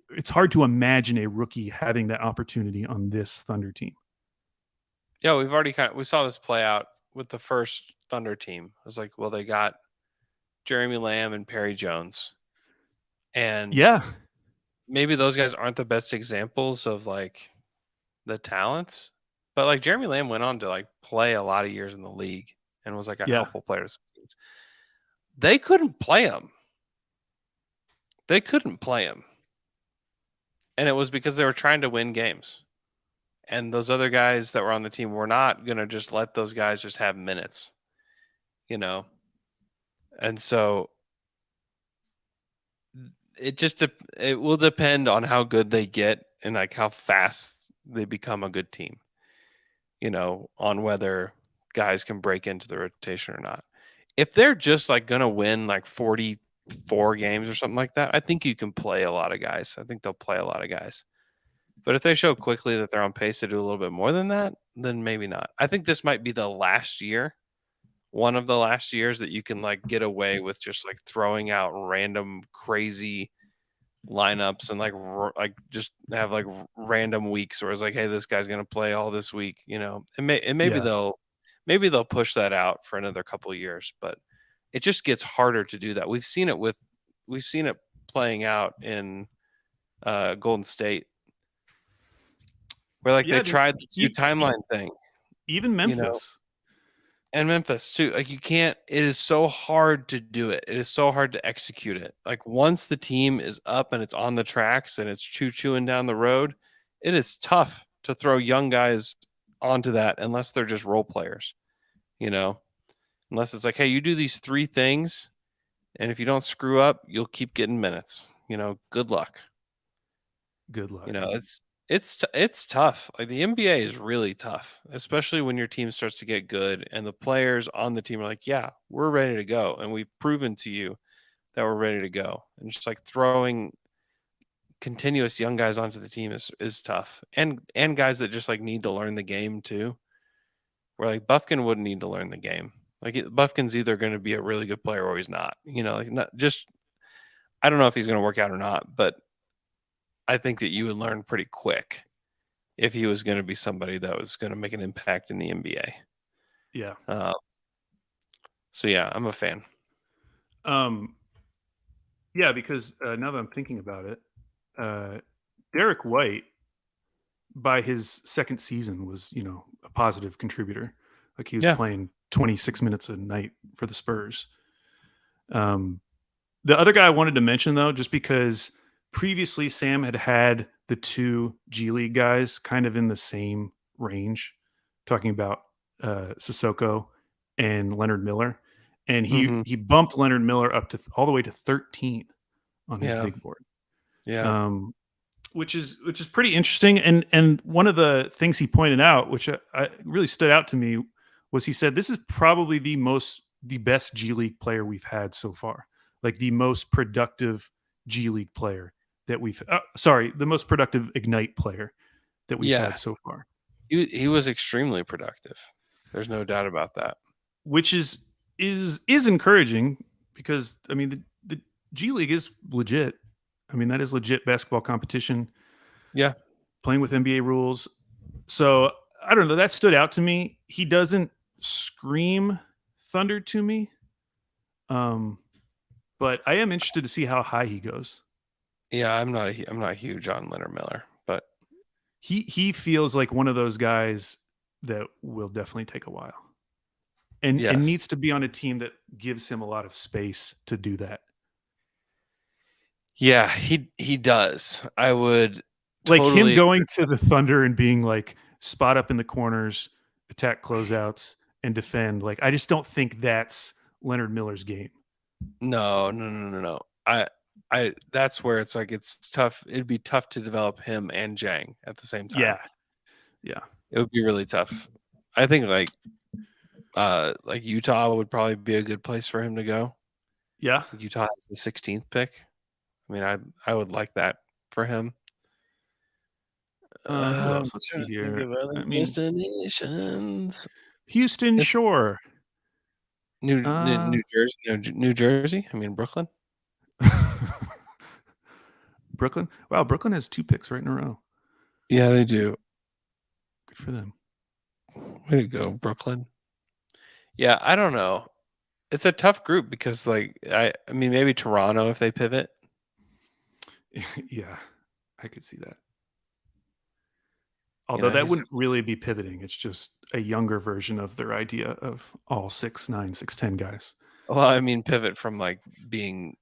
it's hard to imagine a rookie having that opportunity on this Thunder team. Yeah, we saw this play out with the first Thunder team. It was like, well, they got Jeremy Lamb and Perry Jones. And Yeah, maybe those guys aren't the best examples of like the talents, but like Jeremy Lamb went on to like play a lot of years in the league and was like a Yeah. helpful player to some teams. They couldn't play him. And it was because they were trying to win games. And those other guys that were on the team were not going to just let those guys just have minutes, you know? And so it will depend on how good they get and like how fast they become a good team, you know, on whether guys can break into the rotation or not. If they're just like going to win like 44 games or something like that, I think you can play a lot of guys. I think they'll play a lot of guys. But if they show quickly that they're on pace to do a little bit more than that, then maybe not. I think this might be the last year, one of the last years that you can like get away with just like throwing out random crazy lineups and like just have like random weeks where it's like, hey, this guy's gonna play all this week, you know. And maybe Yeah. they'll push that out for another couple of years, but it just gets harder to do that. We've seen it playing out in Golden State. Where like Yeah, they tried the e- 2 timeline thing. even Memphis. You know, and Memphis too. Like it is so hard to do it. It is so hard to execute it. Like once the team is up and it's on the tracks and it's chewing down the road, it is tough to throw young guys onto that unless they're just role players, you know, unless it's like, hey, you do these 3 things. And if you don't screw up, you'll keep getting minutes, you know, good luck. Good luck. You know, it's tough. Like the NBA is really tough, especially when your team starts to get good and the players on the team are like, yeah, we're ready to go. And we've proven to you that we're ready to go. And just like throwing continuous young guys onto the team is tough. And guys that just like need to learn the game too. Where like Buffkin wouldn't need to learn the game. Like Buffkin's either going to be a really good player or he's not. You know, like not just I don't know if he's going to work out or not, but I think that you would learn pretty quick if he was going to be somebody that was going to make an impact in the NBA. Yeah. So yeah, I'm a fan. Yeah, because now that I'm thinking about it, Derek White, by his second season, was a positive contributor. Like he was playing 26 minutes a night for the Spurs. The other guy I wanted to mention though, just because previously Sam had the 2 G League guys kind of in the same range, talking about Sissoko and Leonard Miller, and he bumped Leonard Miller up to all the way to 13 on his big board. Yeah. Which is pretty interesting. And one of the things he pointed out, which I really stood out to me, was he said this is probably the most the best G League player we've had so far, like the most productive G League player that we've. The most productive Ignite player that we've had so far. He was extremely productive. There's no doubt about that. Which is encouraging because I mean the G League is legit. I mean that is legit basketball competition. Yeah, playing with NBA rules. So I don't know. That stood out to me. He doesn't scream Thunder to me, but I am interested to see how high he goes. Yeah, I'm not huge on Leonard Miller, but he feels like one of those guys that will definitely take a while, and needs to be on a team that gives him a lot of space to do that. Yeah, he does. I would like totally him going to the Thunder and being like spot up in the corners, attack closeouts, and defend. Like I just don't think that's Leonard Miller's game. No. I that's where it's like it's tough. It'd be tough to develop him and Jang at the same time. Yeah. It would be really tough. I think like Utah would probably be a good place for him to go. Yeah. Utah has the 16th pick. I mean, I would like that for him. Who else? Let's see here. Destinations. Houston Shore. New Jersey. New Jersey. I mean Brooklyn. Brooklyn. Wow, Brooklyn has 2 picks right in a row. Yeah, they do. Good for them. Way to go, Brooklyn. Yeah, I don't know. It's a tough group because, like, I mean, maybe Toronto if they pivot. Yeah, I could see that. Although that wouldn't really be pivoting. It's just a younger version of their idea of all 6'9", 6'10" guys. Well, I mean, pivot from like being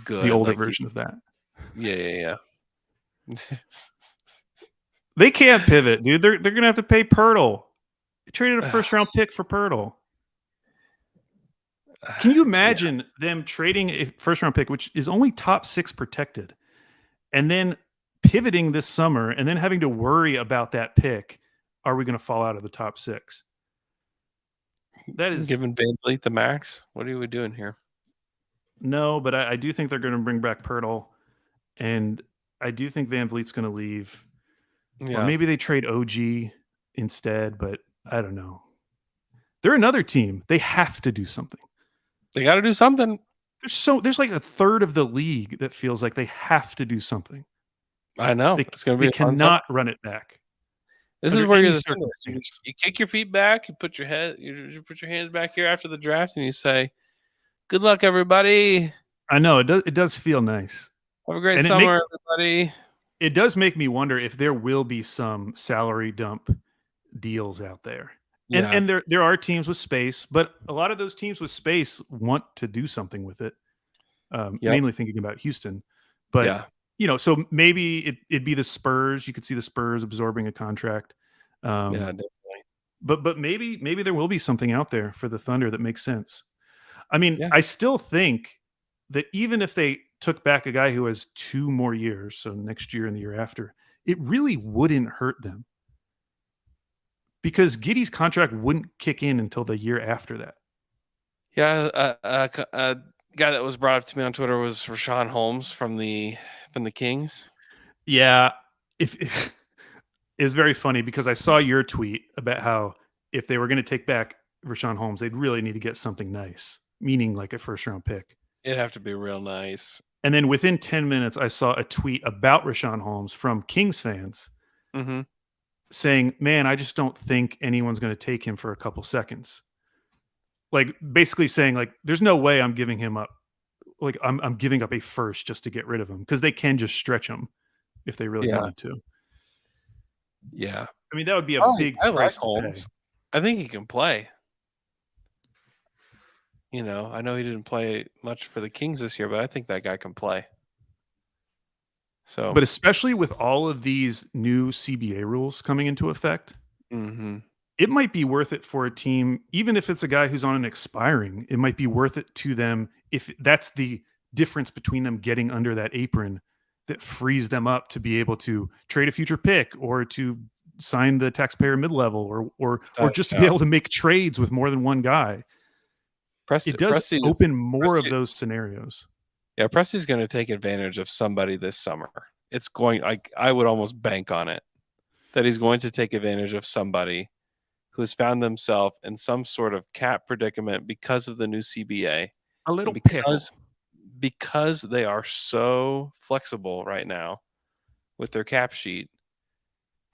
good. The older version of that. Yeah. They can't pivot, dude. They're gonna have to pay Pirtle. They traded a first round pick for Pirtle. Can you imagine them trading a first round pick, which is only top 6 protected, and then pivoting this summer and then having to worry about that pick? Are we going to fall out of the top 6? That is giving VanVleet the max. What are we doing here? No, but I do think they're going to bring back Pirtle, and I do think VanVleet's going to leave. Yeah. Or maybe they trade OG instead, but I don't know. They're another team. They have to do something. They got to do something. There's like a third of the league that feels like they have to do something. I know. It's going to be they cannot run it back. This is where you kick your feet back, you put your hands back here after the draft, and you say, "Good luck, everybody." I know it does feel nice. Have a great summer, everybody. It does make me wonder if there will be some salary dump deals out there. Yeah. And there are teams with space, but a lot of those teams with space want to do something with it. Mainly thinking about Houston, but so maybe it'd be the Spurs. You could see the Spurs absorbing a contract. Definitely. But maybe there will be something out there for the Thunder that makes sense. I mean, I still think that even if they took back a guy who has 2 more years, so next year and the year after, it really wouldn't hurt them. Because Giddey's contract wouldn't kick in until the year after that. Yeah, a guy that was brought up to me on Twitter was Rashawn Holmes from the Kings. Yeah, if it's very funny because I saw your tweet about how if they were going to take back Rashawn Holmes, they'd really need to get something nice, meaning like a first round pick. It'd have to be real nice. And then within 10 minutes, I saw a tweet about Rashawn Holmes from Kings fans. Mm-hmm. Saying, man, I just don't think anyone's going to take him for a couple seconds. Like basically saying like, there's no way I'm giving him up. Like I'm giving up a first just to get rid of him because they can just stretch him if they really wanted to. Yeah. I mean, that would be a big I price like Holmes. to pay. I think he can play. I know he didn't play much for the Kings this year, but I think that guy can play. So, but especially with all of these new CBA rules coming into effect, it might be worth it for a team, even if it's a guy who's on an expiring, it might be worth it to them if that's the difference between them getting under that apron that frees them up to be able to trade a future pick or to sign the taxpayer mid-level or just to be able to make trades with more than one guy. it does Presti open more of Presti- those scenarios. Yeah, Presti's going to take advantage of somebody this summer. It's going. I would almost bank on it that he's going to take advantage of somebody who's found themselves in some sort of cap predicament because of the new CBA. A little because they are so flexible right now with their cap sheet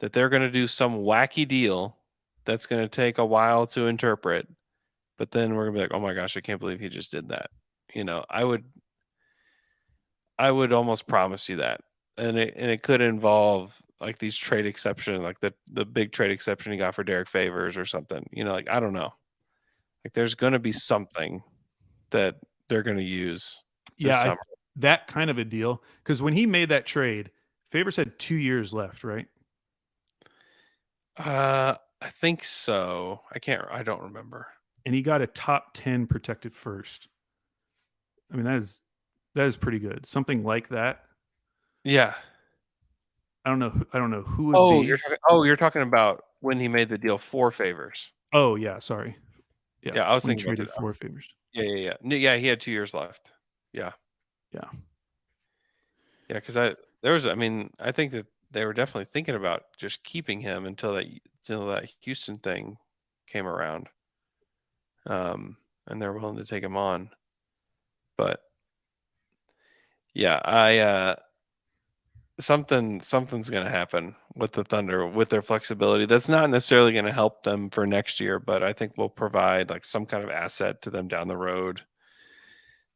that they're going to do some wacky deal that's going to take a while to interpret, but then we're going to be like, oh my gosh, I can't believe he just did that. I would almost promise you that. And it could involve like these trade exception, like the big trade exception he got for Derek Favors or something, like, I don't know. Like there's going to be something that they're going to use this summer. That kind of a deal. Because when he made that trade, Favors had 2 years left, right? I think so. I don't remember. And he got a top 10 protected first. I mean, that is pretty good. Something like that. Yeah. I don't know who would be. You're talking about when he made the deal for Favors. Oh yeah, sorry. Yeah, I was thinking traded for Favors. Yeah. Yeah, he had 2 years left. Yeah. Yeah. Yeah, because I think that they were definitely thinking about just keeping him until that Houston thing came around. And they're willing to take him on. But yeah, something's going to happen with the Thunder with their flexibility. That's not necessarily going to help them for next year, but I think will provide like some kind of asset to them down the road.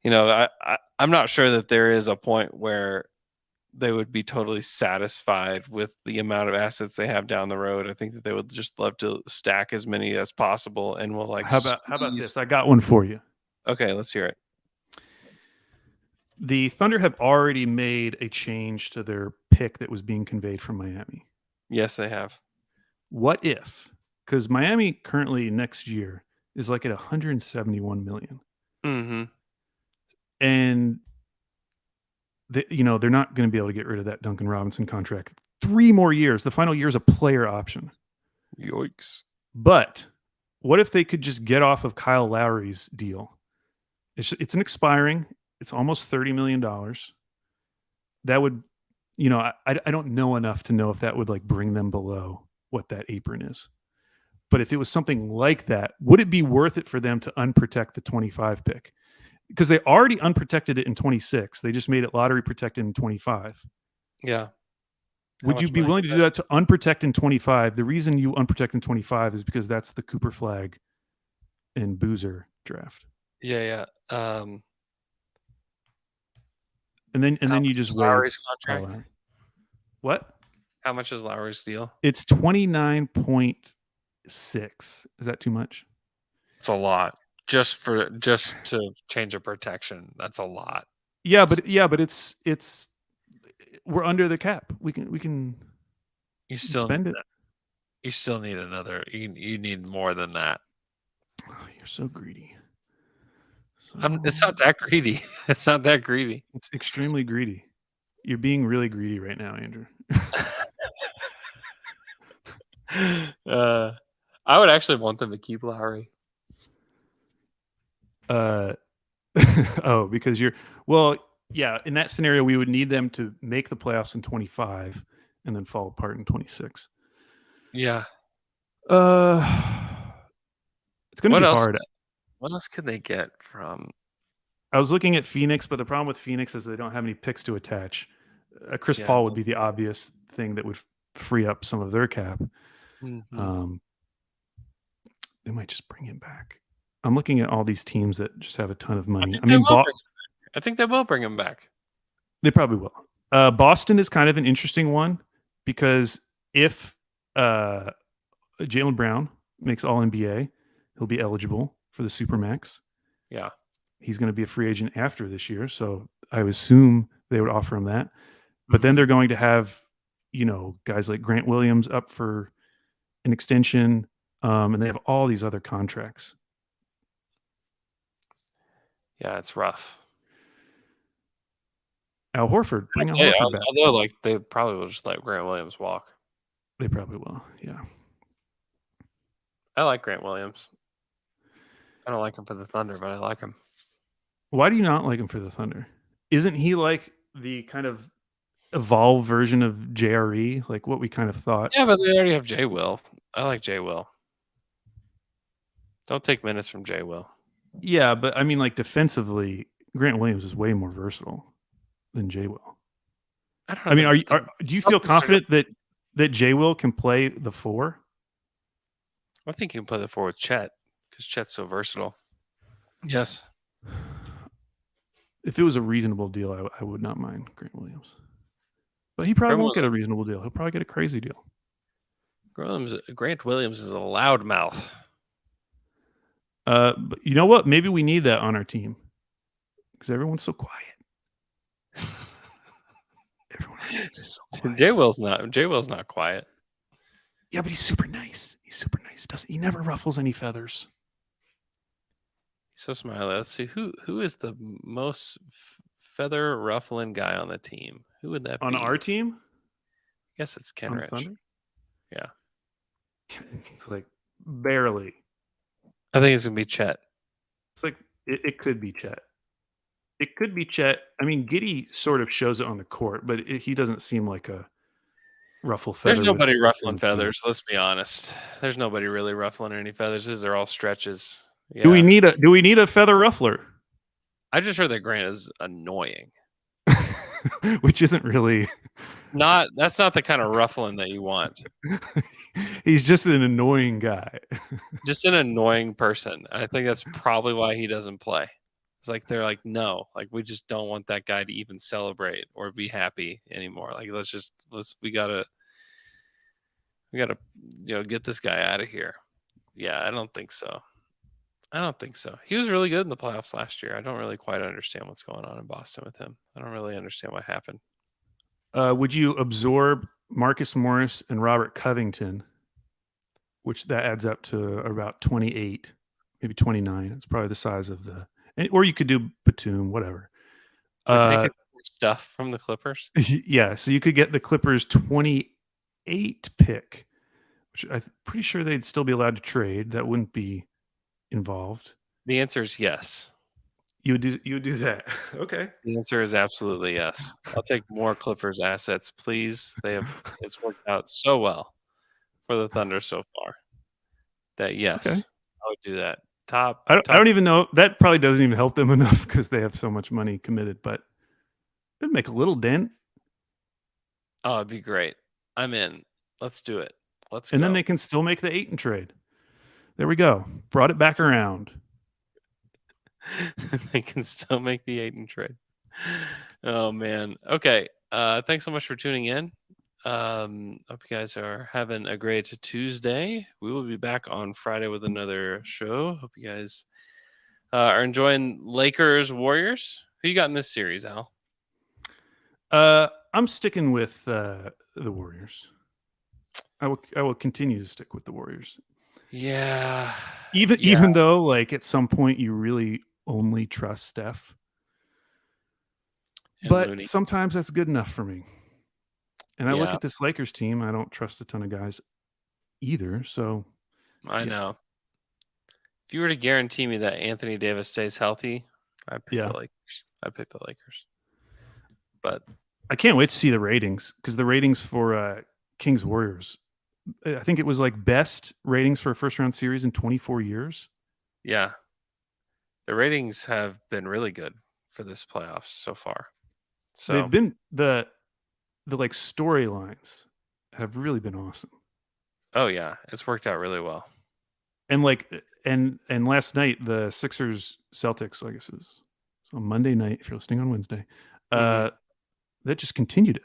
I'm not sure that there is a point where they would be totally satisfied with the amount of assets they have down the road. I think that they would just love to stack as many as possible, and will like. How about this? I got one for you. Okay, let's hear it. The Thunder have already made a change to their pick that was being conveyed from Miami. Yes, they have. What if? Because Miami currently next year is like at 171 million. Mm-hmm. And they're not going to be able to get rid of that Duncan Robinson contract. 3 more years. The final year is a player option. Yikes. But what if they could just get off of Kyle Lowry's deal? It's an expiring. It's almost $30 million. That would, I don't know enough to know if that would like bring them below what that apron is. But if it was something like that, would it be worth it for them to unprotect the 25 pick? Because they already unprotected it in 26. They just made it lottery protected in 25. Yeah. Would you be willing to do that to unprotect in 25? The reason you unprotect in 25 is because that's the Cooper Flag and Boozer draft. Yeah. And then you just Lowry's contract. What? How much is Lowry's deal? It's 29.6. Is that too much? It's a lot. Just to change a protection. That's a lot. Yeah, but it's we're under the cap. We can you still spend it. You still need another. You need more than that. Oh, you're so greedy. It's not that greedy. It's not that greedy. It's extremely greedy. You're being really greedy right now, Andrew. I would actually want them to keep Lowry. Because in that scenario, we would need them to make the playoffs in 25 and then fall apart in 26. Yeah. It's going to be hard. What else could they get from? I was looking at Phoenix, but the problem with Phoenix is they don't have any picks to attach. Chris Paul would be the obvious thing that would free up some of their cap. Mm-hmm. They might just bring him back. I'm looking at all these teams that just have a ton of money. I think they will bring him back. They probably will. Boston is kind of an interesting one because if Jaylen Brown makes All NBA, he'll be eligible for the Supermax. Yeah. He's going to be a free agent after this year, so I would assume they would offer him that. But then they're going to have, guys like Grant Williams up for an extension, and they have all these other contracts. Yeah, it's rough. Al Horford, bring Al Horford back. Although, they probably will just let Grant Williams walk. They probably will, yeah. I like Grant Williams. I don't like him for the Thunder, but I like him. Why do you not like him for the Thunder? Isn't he like the kind of evolved version of JRE, like what we kind of thought? Yeah, but they already have Jay Will. I like Jay Will. Don't take minutes from Jay Will. Yeah, but I mean, like defensively, Grant Williams is way more versatile than Jay Will. I don't know. I mean, do you feel confident that Jay Will can play the 4? I think you can play the 4 with Chet because Chet's so versatile. Yes. If it was a reasonable deal, I would not mind Grant Williams. But he probably won't get a reasonable deal. He'll probably get a crazy deal. Grant Williams is a loudmouth. But you know what? Maybe we need that on our team because everyone's so quiet. Everyone on our team is so quiet. Jay Will's not quiet. Yeah, but he's super nice. He's super nice. He never ruffles any feathers. He's so smiley. Let's see who is the most feather ruffling guy on the team. Who would that be on our team? I guess it's Kenrich. Yeah, it's like barely. I think it's gonna be Chet. It's like it could be Chet. It could be Chet. I mean, Giddey sort of shows it on the court, but he doesn't seem like a ruffle feather. There's nobody ruffling feathers. Let's be honest. There's nobody really ruffling any feathers. These are all stretches. Yeah. Do we need a feather ruffler? I just heard that Grant is annoying. Which isn't really that's not the kind of ruffling that you want. He's just an annoying guy. Just an annoying person. I think that's probably why he doesn't play. It's like they're like, no, like we just don't want that guy to even celebrate or be happy anymore. Like we gotta get this guy out of here. Yeah, I don't think so. He was really good in the playoffs last year. I don't really quite understand what's going on in Boston with him. I don't really understand what happened. Would you absorb Marcus Morris and Robert Covington, which that adds up to about 28, maybe 29. It's probably the size of or you could do Batum, whatever. Take stuff from the Clippers. Yeah, so you could get the Clippers 28 pick, which I'm pretty sure they'd still be allowed to trade. That wouldn't be involved. The answer is yes. You would do that. Okay. The answer is absolutely yes. I'll take more Clippers assets, please. It's worked out so well for the Thunder so far that yes, okay. I would do that. I don't even know. That probably doesn't even help them enough because they have so much money committed, but it'd make a little dent. Oh, it'd be great. I'm in. Let's do it. And then they can still make the Ayton trade. There we go. Brought it back around. They can still make the Ayton trade. Oh man. Okay. Thanks so much for tuning in. Hope you guys are having a great Tuesday. We will be back on Friday with another show. Hope you guys are enjoying Lakers Warriors. Who you got in this series, Al? I'm sticking with the Warriors. I will continue to stick with the Warriors. Yeah. Even though, like, at some point you really only trust Steph. And but Looney. Sometimes that's good enough for me. And I look at this Lakers team, I don't trust a ton of guys either. So I know. If you were to guarantee me that Anthony Davis stays healthy, I'd pick the Lakers. I'd pick the Lakers. But I can't wait to see the ratings, because the ratings for Kings Warriors, I think it was like best ratings for a first round series in 24 years. Yeah. The ratings have been really good for this playoffs so far. So they've been the like storylines have really been awesome. Oh yeah, it's worked out really well. And like and last night the Sixers Celtics, I guess it was on Monday night if you're listening on Wednesday. That just continued it.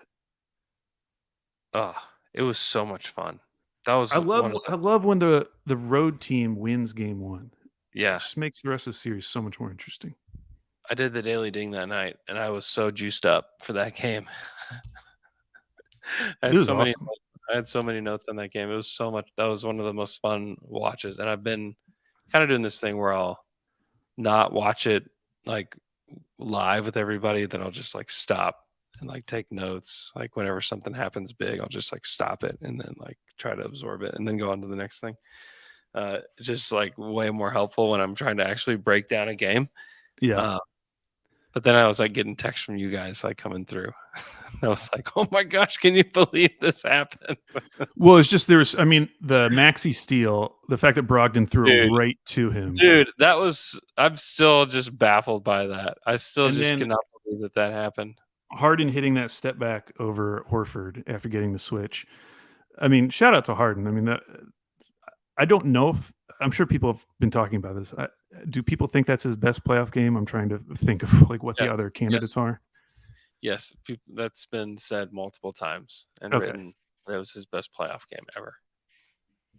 Oh, it was so much fun. That was I love when the road team wins game one. Yeah. It just makes the rest of the series so much more interesting. I did the Daily Ding that night and I was so juiced up for that game. I had so many notes on that game. It was so much. That was one of the most fun watches. And I've been kind of doing this thing where I'll not watch it like live with everybody. Then I'll just like stop and like take notes. Like whenever something happens big, I'll just like stop it and then like try to absorb it and then go on to the next thing. just like way more helpful when I'm trying to actually break down a game. Yeah. But then I was like getting texts from you guys like coming through. I was like, oh my gosh, can you believe this happened? Well, it's just the Maxi steal, the fact that Brogdon threw it right to him. Dude, I'm still just baffled by that. I still just cannot believe that happened. Harden hitting that step back over Horford after getting the switch. I mean, shout out to Harden. I mean, I don't know if I'm sure people have been talking about this. Do people think that's his best playoff game? I'm trying to think of like what the other candidates are. Yes, that's been said multiple times and written. That was his best playoff game ever.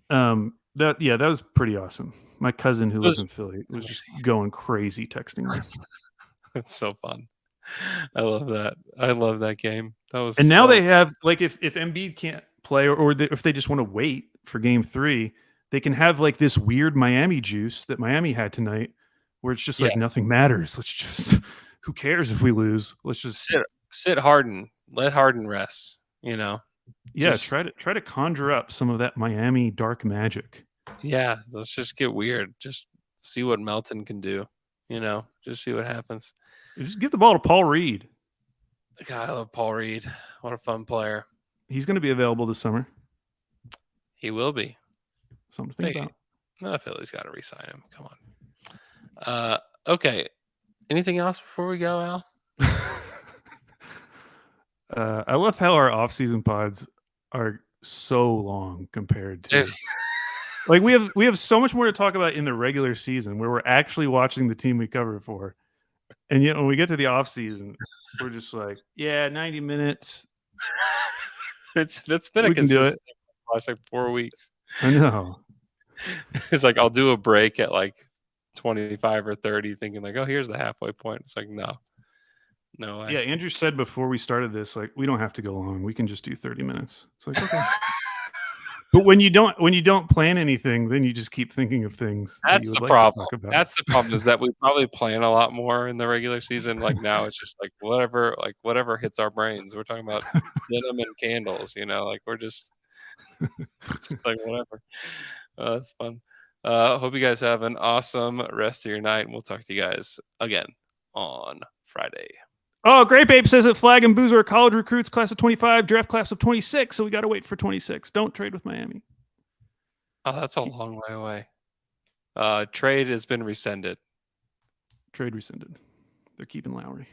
That was pretty awesome. My cousin who lives in Philly was just going crazy texting me. It's so fun. I love that. I love that game. And now they have like if Embiid can't play or if they just want to wait for Game 3, they can have like this weird Miami juice that Miami had tonight, where it's just like nothing matters. Let's just who cares if we lose? Let's just sit Harden. Let Harden rest. You know. Yeah, try to conjure up some of that Miami dark magic. Yeah, let's just get weird. Just see what Melton can do. You know, just see what happens. Just give the ball to Paul Reed. God, I love Paul Reed. What a fun player. He's going to be available this summer. He will be. Something to think about. No, Philly's got to re-sign him. Come on. Okay. Anything else before we go, Al? I love how our off-season pods are so long compared to like we have so much more to talk about in the regular season where we're actually watching the team we cover for. And yet when we get to the off-season, we're just like, 90 minutes. It's been a consistent last like 4 weeks. I know. It's like I'll do a break at like 25 or 30 thinking like, oh, here's the halfway point. It's like, no way. Yeah, Andrew said before we started this, like, we don't have to go long. We can just do 30 minutes. It's like, okay. But when you don't plan anything, then you just keep thinking of things. That's the problem. That's the problem is that we probably plan a lot more in the regular season. Like now it's just like whatever hits our brains. We're talking about denim and candles, you know, like we're just like whatever. That's fun. Hope you guys have an awesome rest of your night. And we'll talk to you guys again on Friday. Oh, Great Babe says that Flag and Boozer are college recruits, class of 25, draft class of 26. So we got to wait for 26. Don't trade with Miami. Oh, that's a long way away. Trade has been rescinded. Trade rescinded. They're keeping Lowry.